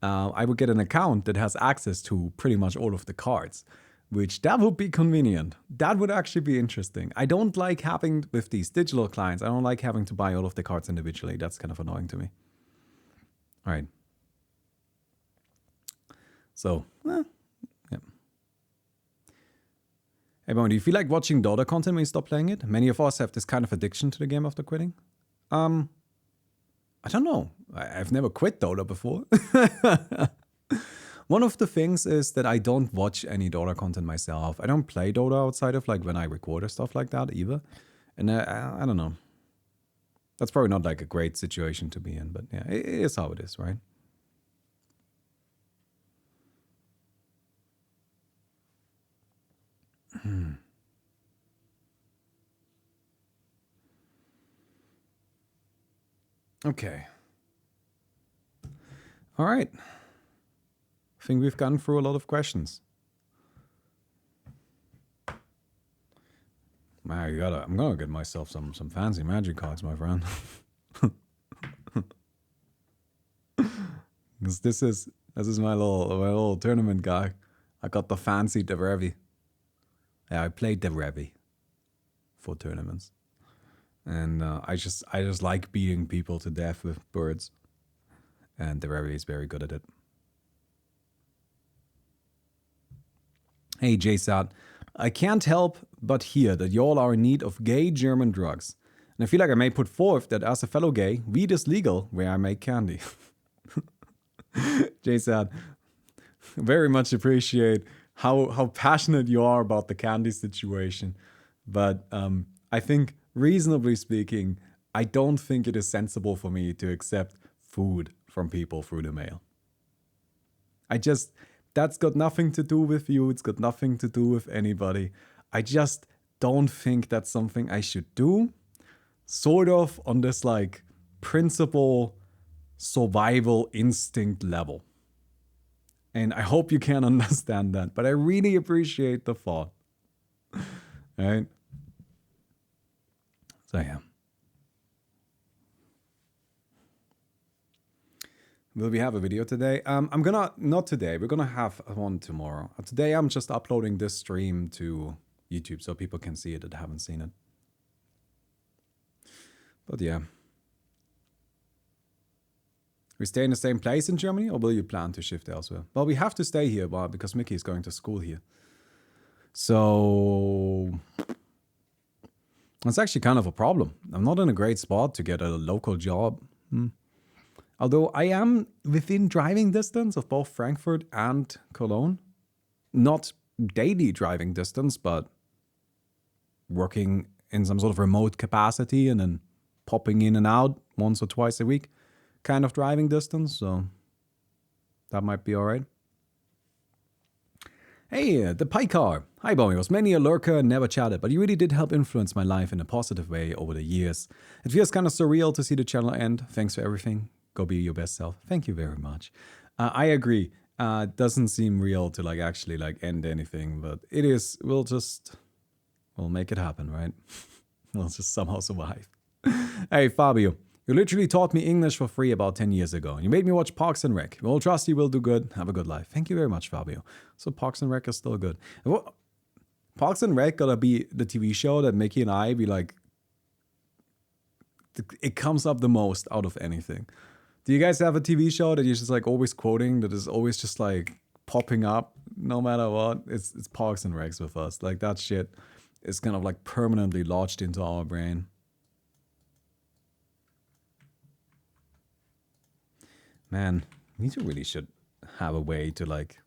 I would get an account that has access to pretty much all of the cards, which that would be convenient. That would actually be interesting. I don't like having, with these digital clients, I don't like having to buy all of the cards individually. That's kind of annoying to me. All right. So, yeah. Hey, Baumi, do you feel like watching Dota content when you stop playing it? Many of us have this kind of addiction to the game after quitting. I don't know. I've never quit Dota before. One of the things is that I don't watch any Dota content myself. I don't play Dota outside of like when I record or stuff like that either. And I don't know. That's probably not like a great situation to be in, but yeah, it is how it is, right? Okay. All right. I think we've gone through a lot of questions. Man, I'm gonna get myself some fancy Magic cards, my friend. Because this is my little tournament guy. I got the fancy Derevi. Yeah, I played Derevi for tournaments, and I just like beating people to death with birds, and Derevi is very good at it. Hey, JSAT, I can't help but hear that y'all are in need of gay German drugs, and I feel like I may put forth that as a fellow gay, weed is legal where I make candy. JSAT, very much appreciate how passionate you are about the candy situation. But I think, reasonably speaking, I don't think it is sensible for me to accept food from people through the mail. That's got nothing to do with you. It's got nothing to do with anybody. I just don't think that's something I should do. Sort of on this like principle survival instinct level. And I hope you can understand that. But I really appreciate the thought. Right? So yeah. Will we have a video today? Not today. We're gonna have one tomorrow. Today I'm just uploading this stream to YouTube so people can see it that haven't seen it. But yeah. We stay in the same place in Germany, or will you plan to shift elsewhere? Well, we have to stay here, because Mickey is going to school here. So that's actually kind of a problem. I'm not in a great spot to get a local job. Although I am within driving distance of both Frankfurt and Cologne. Not daily driving distance, but working in some sort of remote capacity and then popping in and out once or twice a week kind of driving distance. So that might be all right. Hey, the Pie Car. Hi, Baumi. Was mainly a lurker, never chatted, but you really did help influence my life in a positive way over the years. It feels kind of surreal to see the channel end. Thanks for everything. Go be your best self. Thank you very much. I agree. doesn't seem real to like actually like end anything, but it is. We'll make it happen, right? We'll just somehow survive. Hey, Fabio, you literally taught me English for free about 10 years ago. You made me watch Parks and Rec. We'll trust you will do good. Have a good life. Thank you very much, Fabio. So Parks and Rec is still good. Parks and Rec gotta be the TV show that Mickey and I be like, it comes up the most out of anything. Do you guys have a TV show that you're just like always quoting, that is always just like popping up no matter what? It's Parks and Recs with us. Like that shit is kind of like permanently lodged into our brain. Man, we really should have a way to like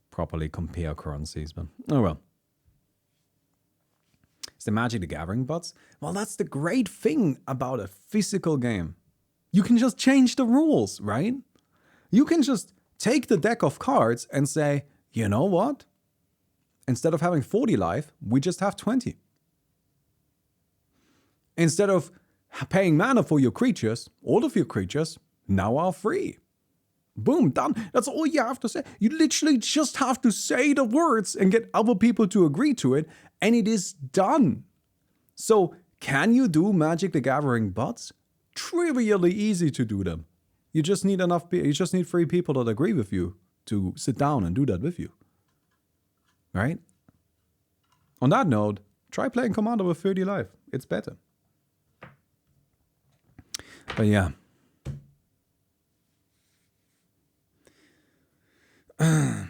properly compare currencies, but oh well. Is the Magic the Gathering bots? Well, that's the great thing about a physical game. You can just change the rules, right? You can just take the deck of cards and say, you know what? Instead of having 40 life, we just have 20. Instead of paying mana for your creatures, all of your creatures now are free. Boom, done. That's all you have to say. You literally just have to say the words and get other people to agree to it, and it is done. So, can you do Magic the Gathering bots? Trivially easy to do them. You just need 3 people that agree with you to sit down and do that with you. Right? On that note, try playing Commander with 30 life. It's better. But yeah. You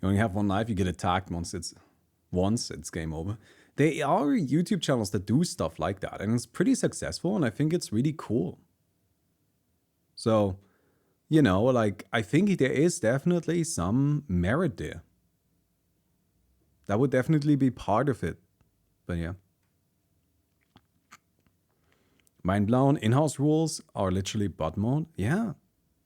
only have 1 life, you get attacked once it's game over. There are YouTube channels that do stuff like that, and it's pretty successful, and I think it's really cool. So, you know, like, I think there is definitely some merit there. That would definitely be part of it. But yeah. Mind blown, in-house rules are literally bot mode. Yeah,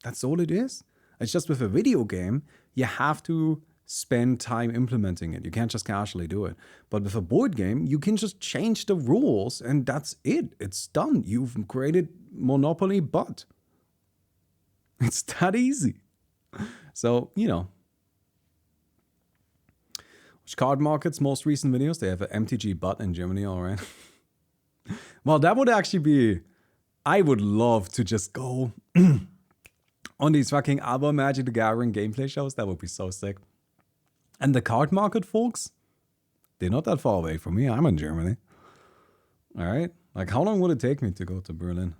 that's all it is. It's just with a video game, you have to spend time implementing it. You can't just casually do it. But with a board game, you can just change the rules and that's it. It's done. You've created Monopoly bot. It's that easy. So, you know. Which card markets most recent videos? They have an MTG bot in Germany, all right. Well, that would actually be... I would love to just go on these fucking other Magic the Gathering gameplay shows. That would be so sick. And the card market folks, they're not that far away from me. I'm in Germany. All right. Like, how long would it take me to go to Berlin?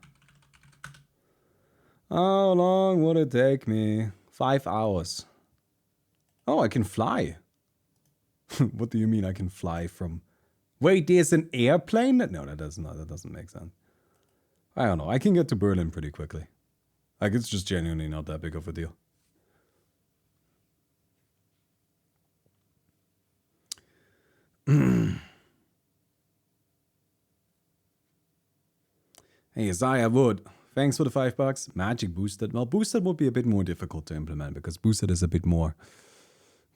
How long would it take me? 5 hours. Oh, I can fly. What do you mean I can fly from... Wait, there's an airplane? No, that doesn't make sense. I don't know. I can get to Berlin pretty quickly. Like, it's just genuinely not that big of a deal. Hey, Isaiah Wood. Thanks for the $5. Magic Boosted. Well, Boosted would be a bit more difficult to implement because Boosted is a bit more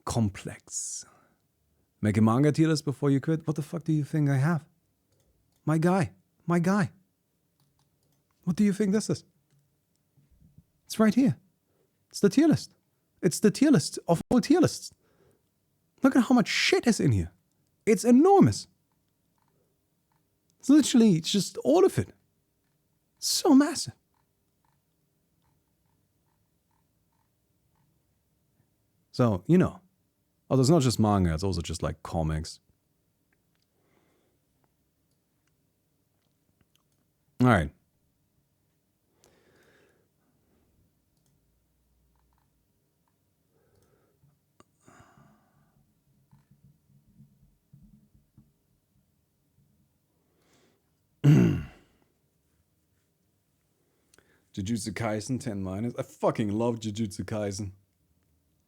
complex. Make a manga tier list before you quit? What the fuck do you think I have? My guy. What do you think this is? It's right here. It's the tier list. It's the tier list of all tier lists. Look at how much shit is in here. It's enormous. It's literally just all of it. So massive. So, you know. Oh, it's not just manga, it's also just like comics. All right. Jujutsu Kaisen 10 minus. I fucking love Jujutsu Kaisen.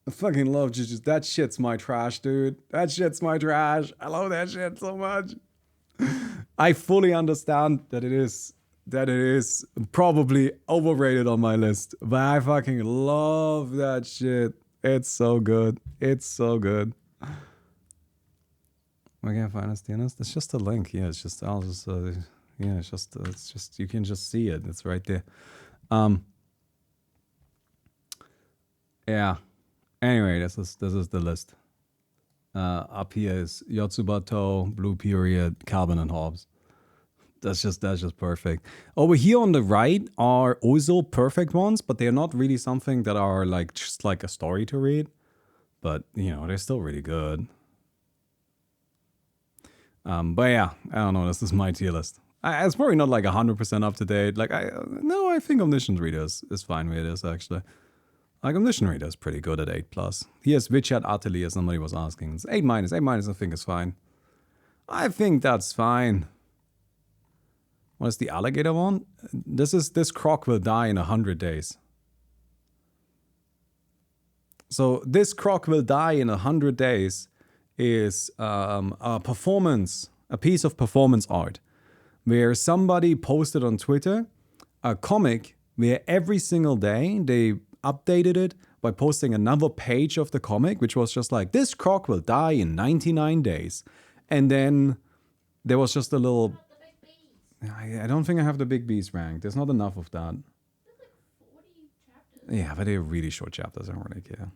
I fucking love Jujutsu. That shit's my trash, dude. That shit's my trash. I love that shit so much. I fully understand that it is probably overrated on my list, but I fucking love that shit. It's so good. It's so good. Where can I find us, Dianas? It's just a link. Yeah, it's just, I'll just, Yeah, it's just you can just see it. It's right there. Yeah. Anyway, this is the list. Up here is Yotsubato, Blue Period, Calvin and Hobbes. That's just perfect. Over here on the right are also perfect ones, but they're not really something that are like just like a story to read. But you know, they're still really good. But yeah, I don't know. This is my tier list. It's probably not like 100% up to date. Like I think Omniscient Reader is fine where it is actually. Like Omniscient Reader is pretty good at 8+. Here's Witchat Atelier, somebody was asking. It's 8-. 8- I think is fine. I think that's fine. What is the alligator one? This croc will die in 100 days. So this croc will die in 100 days is a piece of performance art, where somebody posted on Twitter a comic where every single day they updated it by posting another page of the comic, which was just like, this croc will die in 99 days. And then there was just a little... I don't think I have the big beast ranked. There's not enough of that. There's like 40 chapters. Yeah, but they're really short chapters. I don't really care.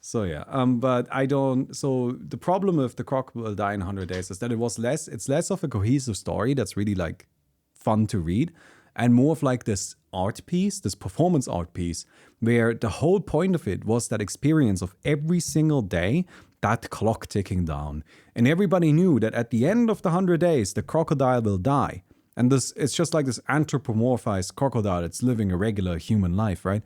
So yeah, but I don't. So the problem with the croc will die in 100 days is that it's less of a cohesive story that's really like fun to read, and more of like this art piece, this performance art piece, where the whole point of it was that experience of every single day, that clock ticking down. And everybody knew that at the end of the 100 days, the crocodile will die. And it's just like this anthropomorphized crocodile that's living a regular human life, right?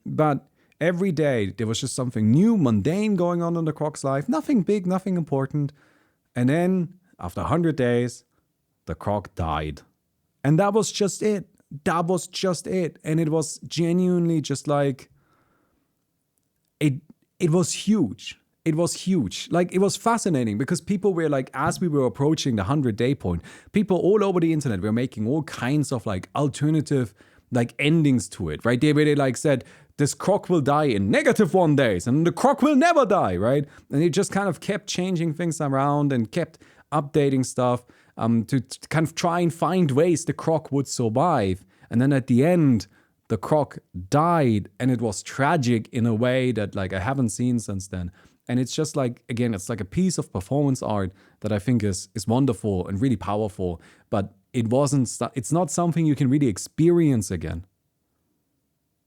But every day, there was just something new, mundane going on in the croc's life. Nothing big, nothing important. And then, after 100 days, the croc died. And that was just it. That was just it. And it was genuinely just like... It was huge. It was huge. Like, it was fascinating because people were like, as we were approaching the 100-day point, people all over the internet were making all kinds of like alternative like endings to it, right? They like said, this croc will die in -1 days and the croc will never die, right? And it just kind of kept changing things around and kept updating stuff to kind of try and find ways the croc would survive. And then at the end, the croc died, and it was tragic in a way that like I haven't seen since then. And it's just like, again, it's like a piece of performance art that I think is wonderful and really powerful, but it's not something you can really experience again.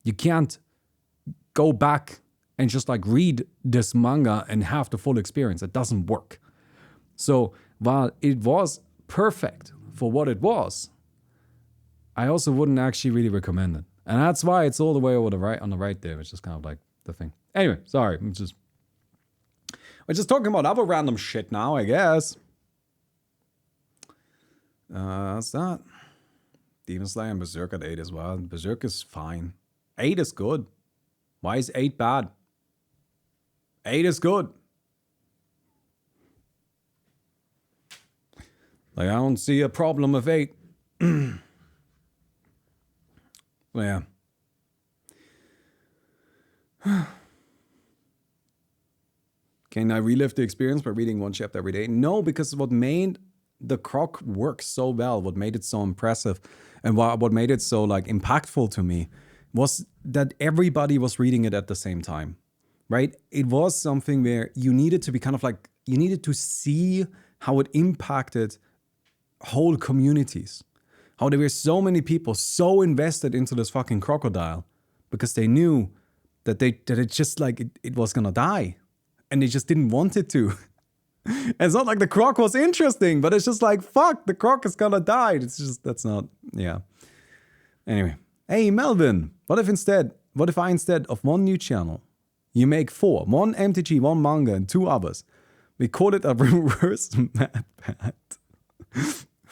You can't go back and just like read this manga and have the full experience. It doesn't work. So while it was perfect for what it was, I also wouldn't actually really recommend it. And that's why it's all the way over on the right there, which is kind of like the thing. Anyway, sorry, we're just talking about other random shit now, I guess. That's that. Demon Slayer and Berserk at 8 as well. Berserk is fine. 8 is good. Why is 8 bad? 8 is good. Like, I don't see a problem with 8. Well, yeah. Can I relive the experience by reading one chapter every day? No, because what made the croc work so well, what made it so impressive, and what made it so like impactful to me was that everybody was reading it at the same time, right? It was something where you needed to be kind of like, you needed to see how it impacted whole communities. How there were so many people so invested into this fucking crocodile because they knew that it just like, it was gonna die. And they just didn't want it to. It's not like the croc was interesting, but it's just like, fuck, the croc is gonna die. It's just, that's not, yeah. Anyway. Hey, Melvin, what if I instead of one new channel, you make 4, 1 MTG, 1 manga, and 2 others. We call it a reverse mad pat.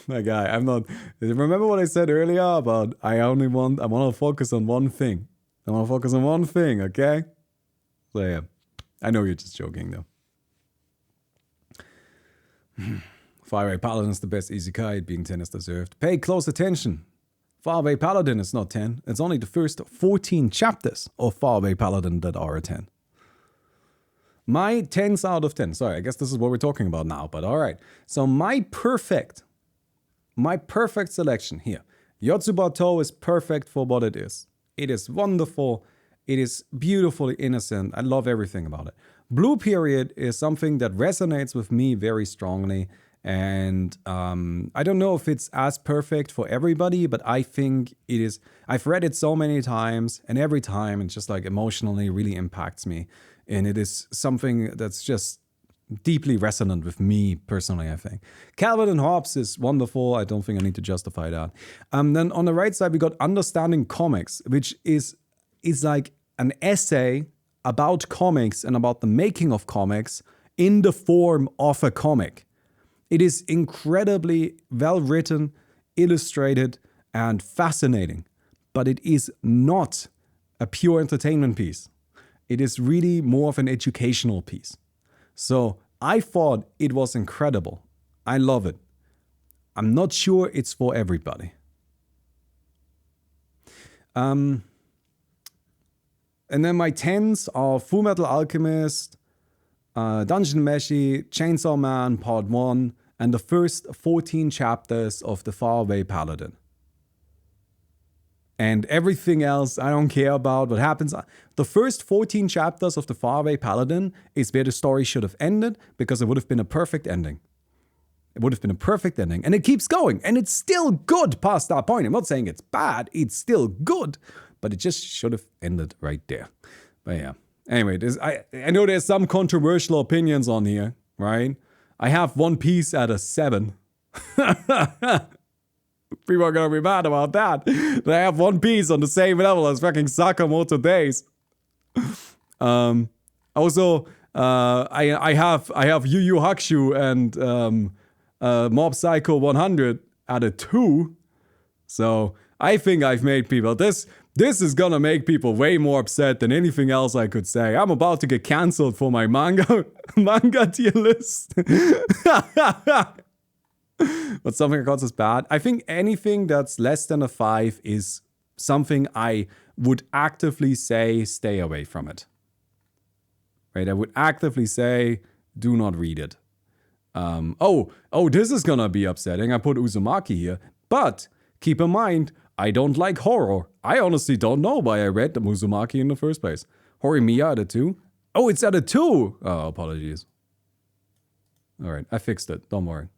My guy, I'm not, remember what I said earlier about I want to focus on one thing. I want to focus on one thing, okay? So yeah. I know you're just joking, though. Faraway Paladin is the best isekai, being 10 is deserved. Pay close attention. Faraway Paladin is not 10. It's only the first 14 chapters of Faraway Paladin that are a 10. My 10s out of 10. Sorry, I guess this is what we're talking about now, but alright. So my perfect my perfect selection here. Yotsubato is perfect for what it is. It is wonderful. It is beautifully innocent. I love everything about it. Blue Period is something that resonates with me very strongly. And I don't know if it's as perfect for everybody, but I think it is. I've read it so many times, and every time it just like emotionally really impacts me. And it is something that's just deeply resonant with me personally, I think. Calvin and Hobbes is wonderful. I don't think I need to justify that. Then on the right side, we got Understanding Comics, which is like an essay about comics and about the making of comics in the form of a comic. It is incredibly well written, illustrated, and fascinating, but it is not a pure entertainment piece. It is really more of an educational piece. So I thought it was incredible. I love it. I'm not sure it's for everybody. And then my 10s are Full Metal Alchemist, Dungeon Meshi, Chainsaw Man Part 1, and the first 14 chapters of The Faraway Paladin. And everything else I don't care about what happens. The first 14 chapters of The Faraway Paladin is where the story should have ended, because it would have been a perfect ending. It would have been a perfect ending. And it keeps going. And it's still good past that point. I'm not saying it's bad. It's still good. But it just should have ended right there. But yeah. Anyway, I know there's some controversial opinions on here, right? I have One Piece at a 7. People are gonna be mad about that. But I have One Piece on the same level as fucking Sakamoto Days. Also, I have Yu Yu Hakusho and Mob Psycho 100 at a 2. So I think I've made people. This is gonna make people way more upset than anything else I could say. I'm about to get cancelled for my manga tier list. But something I got is bad. I think anything that's less than a 5 is something I would actively say stay away from it. Right? I would actively say do not read it. This is gonna be upsetting. I put Uzumaki here, but keep in mind, I don't like horror. I honestly don't know why I read the Uzumaki in the first place. Horimiya at a 2? Oh, it's at a 2! Oh, apologies. Alright, I fixed it. Don't worry.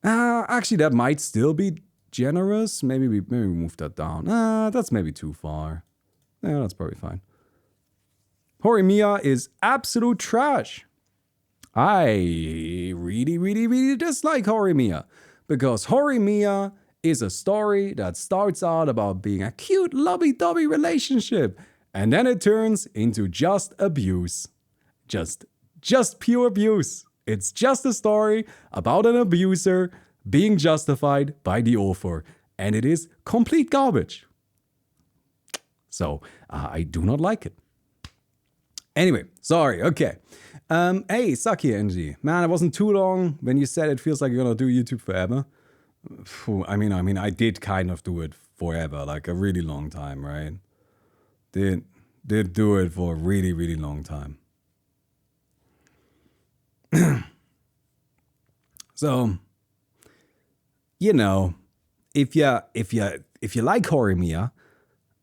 Actually, that might still be generous. Maybe we move that down. That's maybe too far. Yeah, that's probably fine. Horimiya is absolute trash. I really, really, really dislike Horimiya. Because Horimiya is a story that starts out about being a cute, lovey-dovey relationship. And then it turns into just abuse. Just pure abuse. It's just a story about an abuser being justified by the author. And it is complete garbage. So, I do not like it. Anyway, sorry, okay. Hey, Saki NG. Man, it wasn't too long when you said it feels like you're gonna do YouTube forever. I mean, I did kind of do it forever, like a really long time, right? Did do it for a really, really long time. So, you know, if you like Horimiya,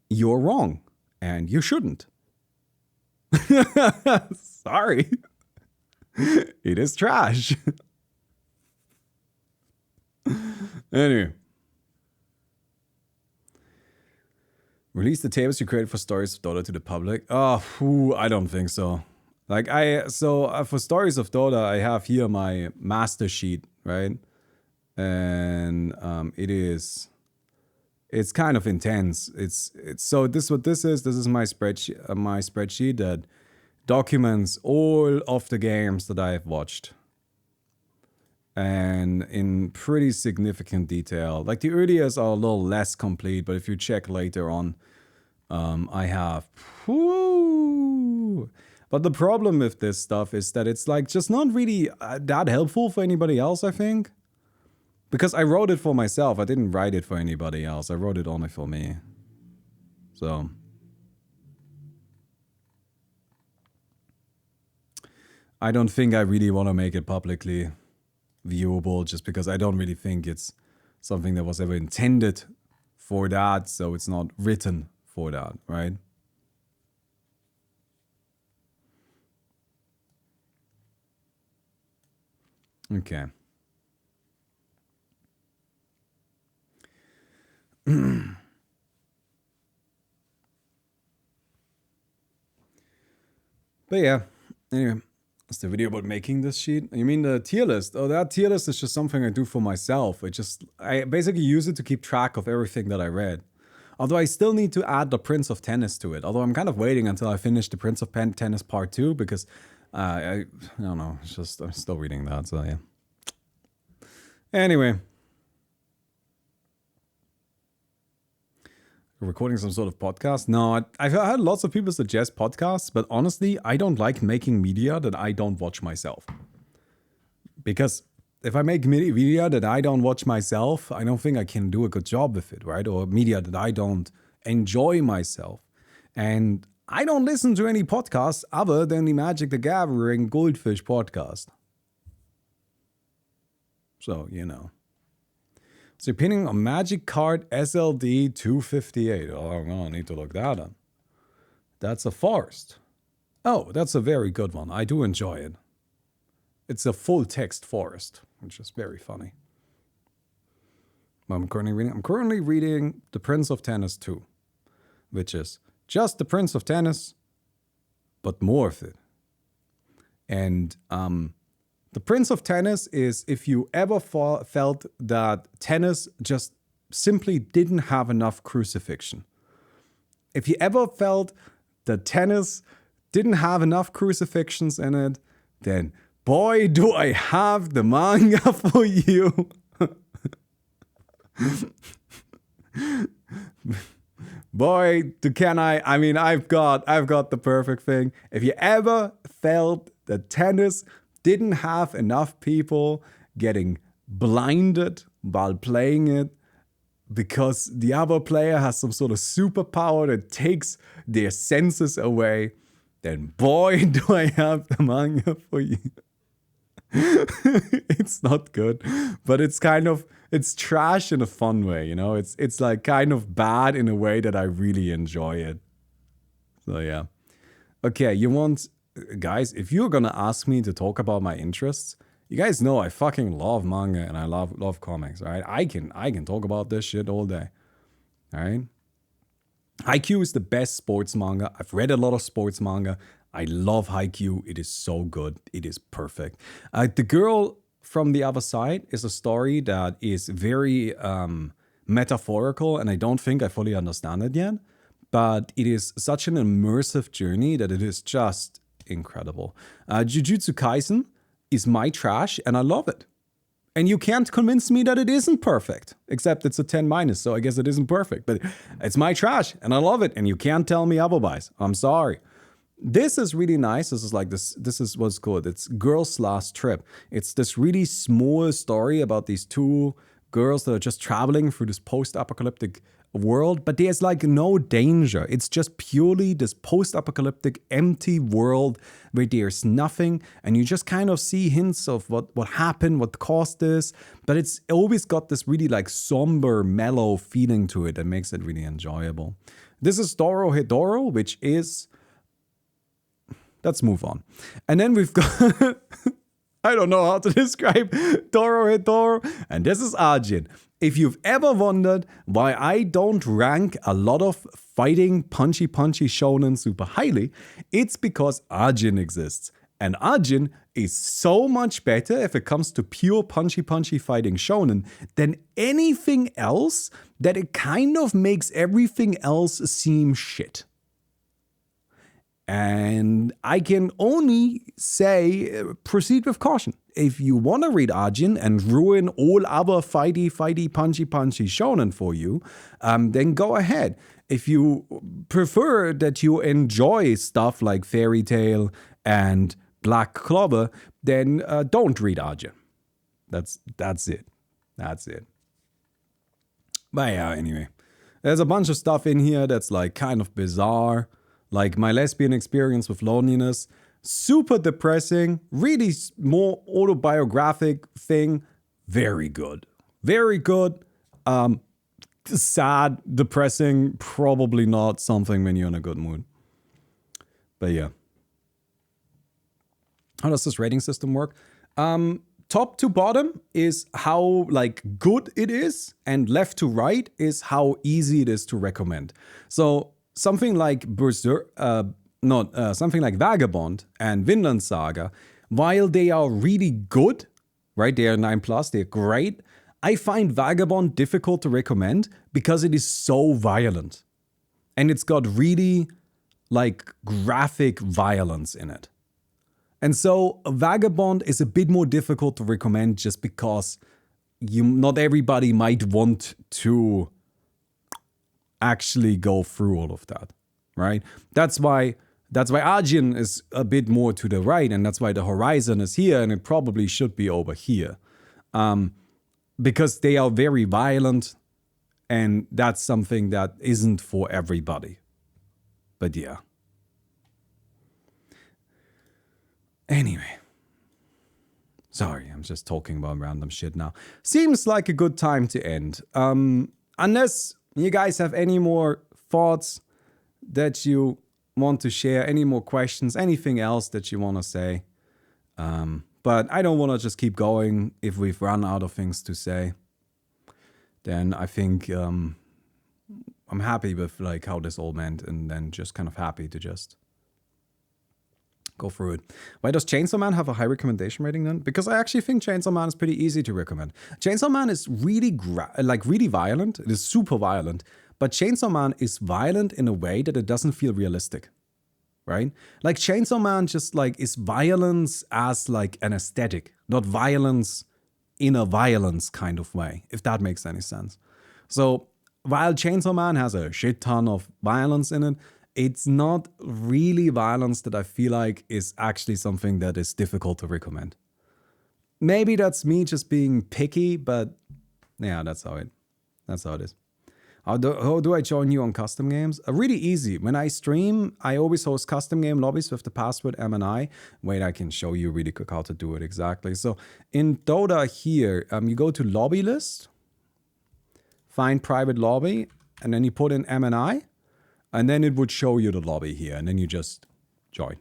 you're wrong, and you shouldn't. Sorry, it is trash. Anyway, release the tables you created for Stories of Dota to the public. I don't think so. Like for Stories of Dota, I have here my master sheet, right? And it's kind of intense. It's so this is what this is. This is my spreadsheet that documents all of the games that I have watched. And in pretty significant detail. Like the earliest are a little less complete, but if you check later on, I have. But the problem with this stuff is that it's like just not really that helpful for anybody else, I think. Because I wrote it for myself. I didn't write it for anybody else. I wrote it only for me. So. I don't think I really want to make it publicly viewable, just because I don't really think it's something that was ever intended for that, so it's not written for that, right? Okay. But yeah, anyway, it's the video about making this sheet. You mean the tier list? Oh, that tier list is just something I do for myself. I basically use it to keep track of everything that I read. Although I still need to add the Prince of Tennis to it. Although I'm kind of waiting until I finish the Prince of Tennis Part 2 because I don't know. It's just I'm still reading that. So yeah. Anyway. Recording some sort of podcast? No, I've had lots of people suggest podcasts, but honestly, I don't like making media that I don't watch myself. Because if I make media that I don't watch myself, I don't think I can do a good job with it, right? Or media that I don't enjoy myself. And I don't listen to any podcasts other than the Magic the Gathering Goldfish podcast. So, you know. So pinning a Magic card SLD 258. Oh, I'm gonna need to look that up. That's a forest. Oh, that's a very good one. I do enjoy it. It's a full text forest, which is very funny. I'm currently reading The Prince of Tennis 2, which is just The Prince of Tennis, but more of it. And The Prince of Tennis is if you ever felt that tennis just simply didn't have enough crucifixion. If you ever felt that tennis didn't have enough crucifixions in it, then boy, do I have the manga for you. Boy, can I? I mean, I've got the perfect thing. If you ever felt that tennis didn't have enough people getting blinded while playing it because the other player has some sort of superpower that takes their senses away, then boy, do I have the manga for you. It's not good, but it's trash in a fun way, you know? It's like kind of bad in a way that I really enjoy it. So yeah. Okay, guys, if you're gonna ask me to talk about my interests, you guys know I fucking love manga and I love comics, right? I can talk about this shit all day. Alright? Haikyuu is the best sports manga. I've read a lot of sports manga. I love Haikyuu. It is so good. It is perfect. The Girl from the Other Side is a story that is very metaphorical, and I don't think I fully understand it yet. But it is such an immersive journey that it is just incredible. Jujutsu Kaisen is my trash, and I love it. And you can't convince me that it isn't perfect, except it's a 10-, so I guess it isn't perfect. But it's my trash, and I love it, and you can't tell me otherwise. I'm sorry. This is really nice. This is what's good. It's Girl's Last Trip. It's this really small story about these two girls that are just traveling through this post-apocalyptic world, but there's like no danger. It's just purely this post-apocalyptic empty world where there's nothing, and you just kind of see hints of what happened, what caused this, but it's always got this really like somber, mellow feeling to it that makes it really enjoyable. This is Doro Hedoro, which is... Let's move on. And then we've got... I don't know how to describe Doro Hedoro, and this is Arjun. If you've ever wondered why I don't rank a lot of fighting punchy shonen super highly, it's because Arjun exists. And Arjun is so much better if it comes to pure punchy fighting shonen than anything else that it kind of makes everything else seem shit. And I can only say, proceed with caution. If you want to read Arjun and ruin all other fighty, punchy shonen for you, then go ahead. If you prefer that you enjoy stuff like Fairy Tail and Black Clover, then don't read Arjun. That's it. That's it. But yeah, anyway. There's a bunch of stuff in here that's like kind of bizarre. Like my lesbian experience with loneliness, super depressing, really more autobiographic thing, very good. Very good, Sad, depressing, probably not something when you're in a good mood. But yeah. How does this rating system work? Top to bottom is how like good it is, and left to right is how easy it is to recommend. So something like something like Vagabond and Vinland Saga, while they are really good, right? They are 9+, they're great. I find Vagabond difficult to recommend because it is so violent. And it's got really like graphic violence in it. And so Vagabond is a bit more difficult to recommend just because not everybody might want to actually go through all of that, right? That's why Arjun is a bit more to the right, and that's why the Horizon is here, and it probably should be over here. Because they are very violent, and that's something that isn't for everybody. But yeah. Anyway. Sorry, I'm just talking about random shit now. Seems like a good time to end. Unless you guys have any more thoughts that you want to share, any more questions, anything else that you want to say. But I don't want to just keep going if we've run out of things to say. Then I think I'm happy with like how this all went, and then just kind of happy to just go through it. Why does Chainsaw Man have a high recommendation rating then? Because I actually think Chainsaw Man is pretty easy to recommend. Chainsaw Man is really really violent. It is super violent. But Chainsaw Man is violent in a way that it doesn't feel realistic. Right? Like Chainsaw Man just like is violence as like an aesthetic, not violence in a violence kind of way, if that makes any sense. So while Chainsaw Man has a shit ton of violence in it, it's not really violence that I feel like is actually something that is difficult to recommend. Maybe that's me just being picky, but yeah, that's how it is. How do I join you on custom games? Really easy. When I stream, I always host custom game lobbies with the password MNI. Wait, I can show you really quick how to do it exactly. So in Dota here, you go to lobby list, find private lobby, and then you put in MNI, and then it would show you the lobby here, and then you just join.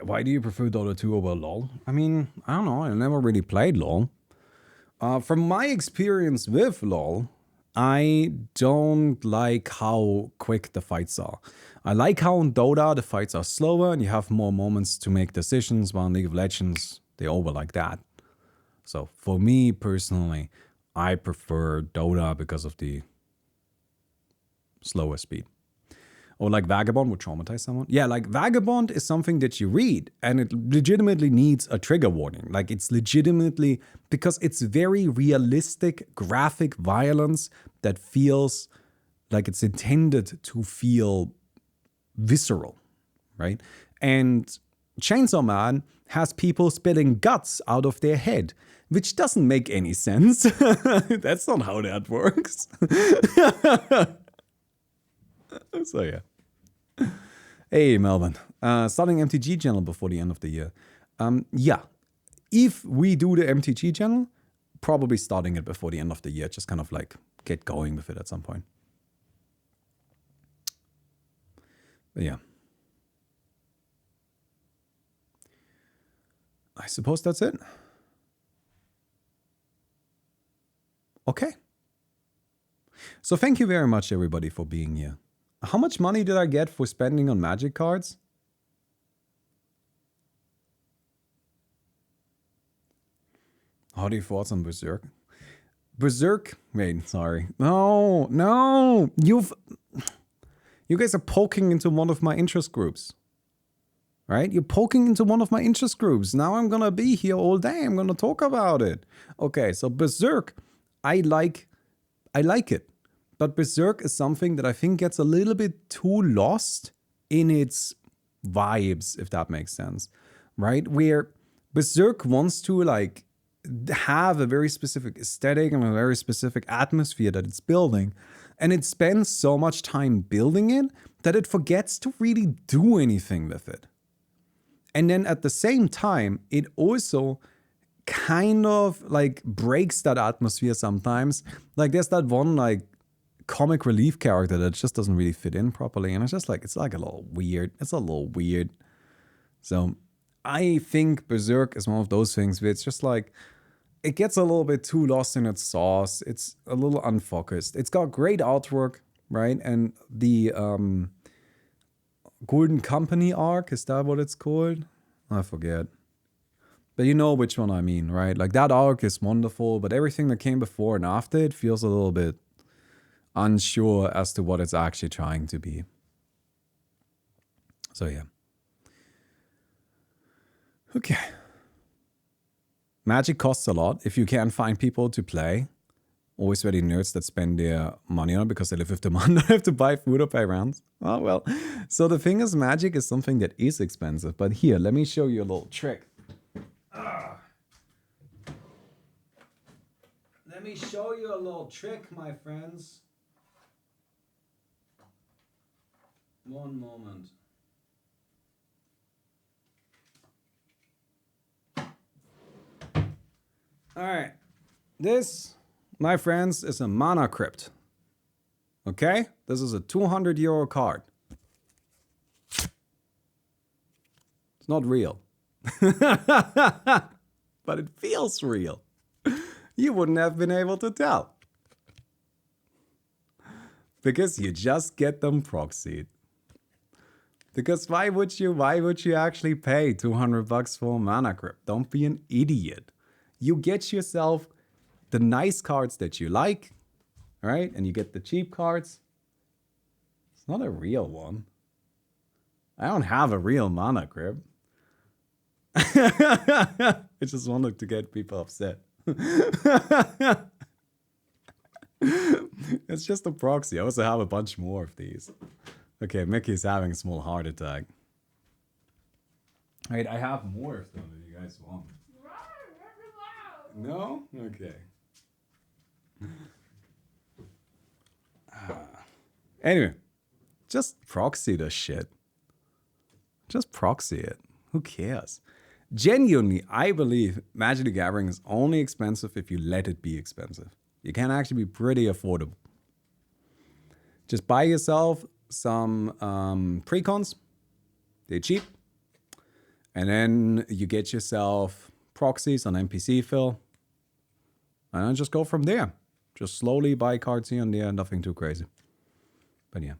Why do you prefer Dota 2 over LoL? I mean, I don't know. I never really played LoL. From my experience with LoL, I don't like how quick the fights are. I like how in Dota the fights are slower and you have more moments to make decisions, while in League of Legends, they're over like that. So for me personally, I prefer Dota because of the slower speed. Or like Vagabond would traumatize someone. Yeah, like Vagabond is something that you read and it legitimately needs a trigger warning. Like it's legitimately, because it's very realistic graphic violence that feels like it's intended to feel visceral, right? And Chainsaw Man has people spilling guts out of their head, which doesn't make any sense. That's not how that works. So yeah. Hey Melvin, starting MTG channel before the end of the year. Yeah, if we do the MTG channel, probably starting it before the end of the year. Just kind of like get going with it at some point. But yeah. I suppose that's it. Okay. So thank you very much everybody for being here. How much money did I get for spending on magic cards? How do you thoughts on Berserk? Berserk? Wait, sorry. No. You guys are poking into one of my interest groups. Right? You're poking into one of my interest groups. Now I'm gonna be here all day. I'm gonna talk about it. Okay, so Berserk, I like it. But Berserk is something that I think gets a little bit too lost in its vibes, if that makes sense, right? Where Berserk wants to like have a very specific aesthetic and a very specific atmosphere that it's building, and it spends so much time building it that it forgets to really do anything with it. And then at the same time, it also kind of like breaks that atmosphere sometimes. Like there's that one like comic relief character that just doesn't really fit in properly. And it's just like, it's like a little weird. It's a little weird. So I think Berserk is one of those things where it's just like, it gets a little bit too lost in its sauce. It's a little unfocused. It's got great artwork, right? And the Golden Company arc, is that what it's called? I forget. But you know which one I mean, right? Like that arc is wonderful, but everything that came before and after it feels a little bit unsure as to what it's actually trying to be. So yeah. Okay. Magic costs a lot. If you can't find people to play, always very nerds that spend their money on it because they live with the money, don't have to buy food or pay rent. Oh, well. So the thing is, magic is something that is expensive. But here, let me show you a little trick. Let me show you a little trick, my friends. One moment. All right. This, my friends, is a mana crypt. Okay? This is a 200 euro card. It's not real. But it feels real. You wouldn't have been able to tell. Because you just get them proxied. Because why would you actually pay 200 bucks for a mana crypt? Don't be an idiot. You get yourself the nice cards that you like, right? And you get the cheap cards. It's not a real one. I don't have a real mana crypt. I just wanted to get people upset. It's just a proxy. I also have a bunch more of these. Okay, Mickey's having a small heart attack. Wait, I have more of them if you guys want. No? Okay. Anyway, just proxy the shit. Just proxy it. Who cares? Genuinely, I believe Magic the Gathering is only expensive if you let it be expensive. You can actually be pretty affordable. Just buy yourself some precons. They're cheap. And then you get yourself proxies on NPC fill. And then just go from there. Just slowly buy cards here and there. Nothing too crazy. But yeah.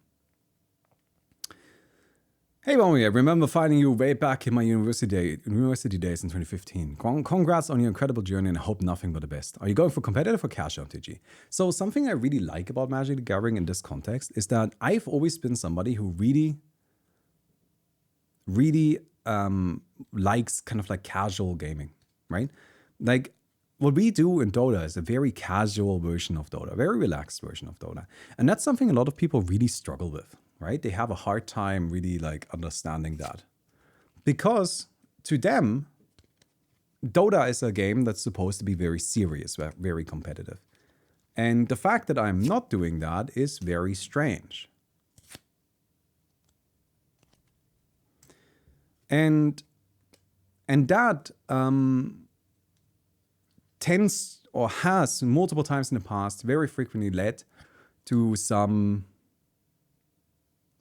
Hey, Baumi, I remember finding you way back in my university days in 2015. Congrats on your incredible journey and I hope nothing but the best. Are you going for competitive or casual MTG? So something I really like about Magic the Gathering in this context is that I've always been somebody who really likes kind of like casual gaming, right? Like what we do in Dota is a very casual version of Dota, a very relaxed version of Dota. And that's something a lot of people really struggle with, right? They have a hard time really like understanding that. Because to them, Dota is a game that's supposed to be very serious, very competitive. And the fact that I'm not doing that is very strange. And that tends or has multiple times in the past very frequently led to some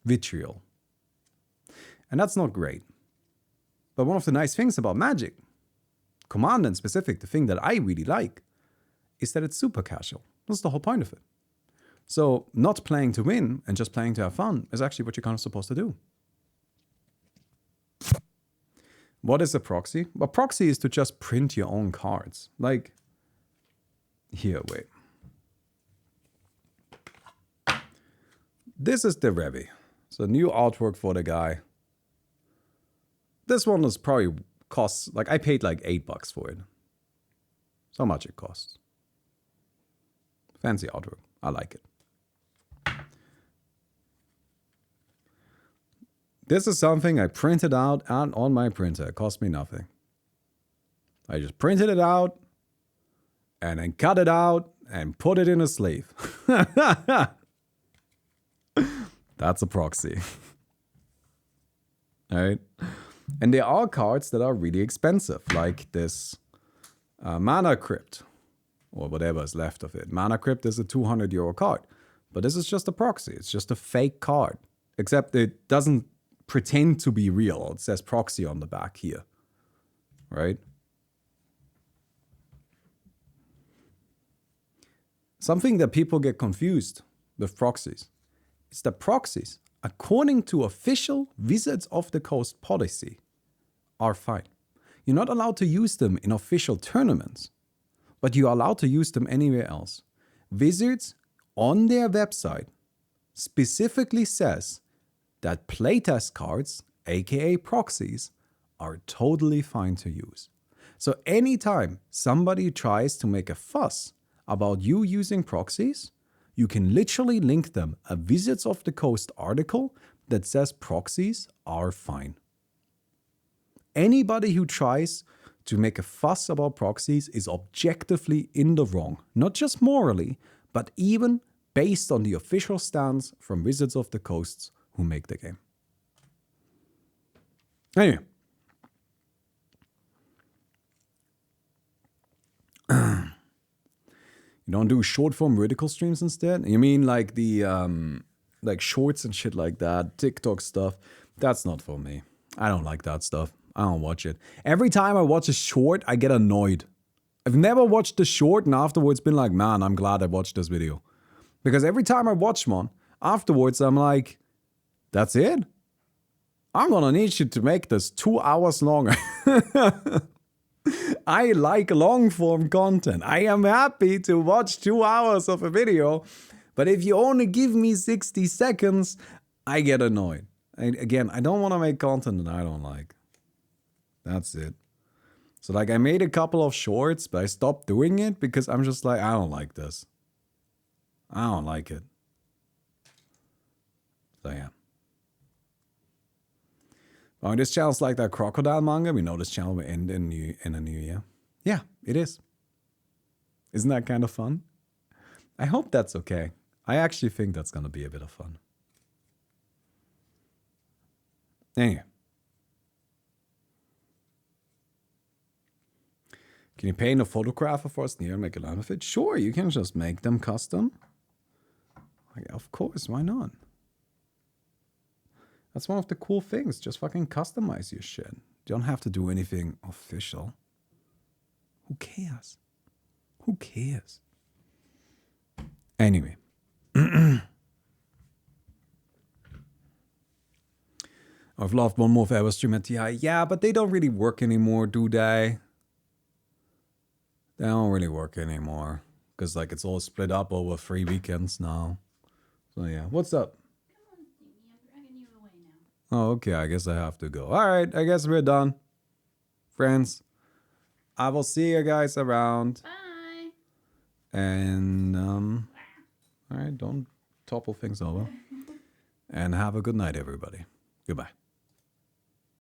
vitriol. And that's not great. But one of the nice things about Magic, Commander in specific, the thing that I really like, is that it's super casual. That's the whole point of it. So not playing to win and just playing to have fun is actually what you're kind of supposed to do. What is a proxy? A proxy is to just print your own cards. Like, here, wait. This is the Revy. So new artwork for the guy. This one is probably costs, like I paid like $8 for it. So much it costs. Fancy artwork. I like it. This is something I printed out and on my printer. It cost me nothing. I just printed it out and then cut it out and put it in a sleeve. That's a proxy. All right. And there are cards that are really expensive, like this Mana Crypt, or whatever is left of it. Mana Crypt is a 200 euro card. But this is just a proxy. It's just a fake card. Except it doesn't pretend to be real. It says proxy on the back here. Right? Something that people get confused with proxies is that proxies, according to official Wizards of the Coast policy, are fine. You're not allowed to use them in official tournaments, but you're allowed to use them anywhere else. Wizards on their website specifically says that playtest cards, aka proxies, are totally fine to use. So anytime somebody tries to make a fuss about you using proxies, you can literally link them a Wizards of the Coast article that says proxies are fine. Anybody who tries to make a fuss about proxies is objectively in the wrong, not just morally, but even based on the official stance from Wizards of the Coasts who make the game. Anyway. You don't do short form vertical streams instead? You mean like the like shorts and shit like that, TikTok stuff? That's not for me. I don't like that stuff. I don't watch it. Every time I watch a short, I get annoyed. I've never watched a short and afterwards been like, man, I'm glad I watched this video. Because every time I watch one, afterwards I'm like, that's it? I'm gonna need you to make this 2 hours longer. I like long form content. I am happy to watch 2 hours of a video, but if you only give me 60 seconds, I get annoyed. Again, I don't want to make content that I don't like. That's it. So like I made a couple of shorts, but I stopped doing it because I'm just like, I don't like this. I don't like it. So yeah. Oh, this channel's like that crocodile manga. We know this channel will end in a new year. Yeah, it is. Isn't that kind of fun? I hope that's okay. I actually think that's going to be a bit of fun. Anyway. Can you paint a photographer for us near and make a line of it? Sure, you can just make them custom. Like, of course, why not? That's one of the cool things. Just fucking customize your shit. You don't have to do anything official. Who cares? Who cares? Anyway. I've loved one more forever stream at TI. Yeah, but they don't really work anymore, do they? They don't really work anymore. Because like it's all split up over 3 weekends now. So yeah. What's up? Come on, Thingy. I'm dragging you away now. Oh, okay. I guess I have to go. Alright, I guess we're done. Friends, I will see you guys around. Bye. And alright, don't topple things over. And have a good night, everybody. Goodbye.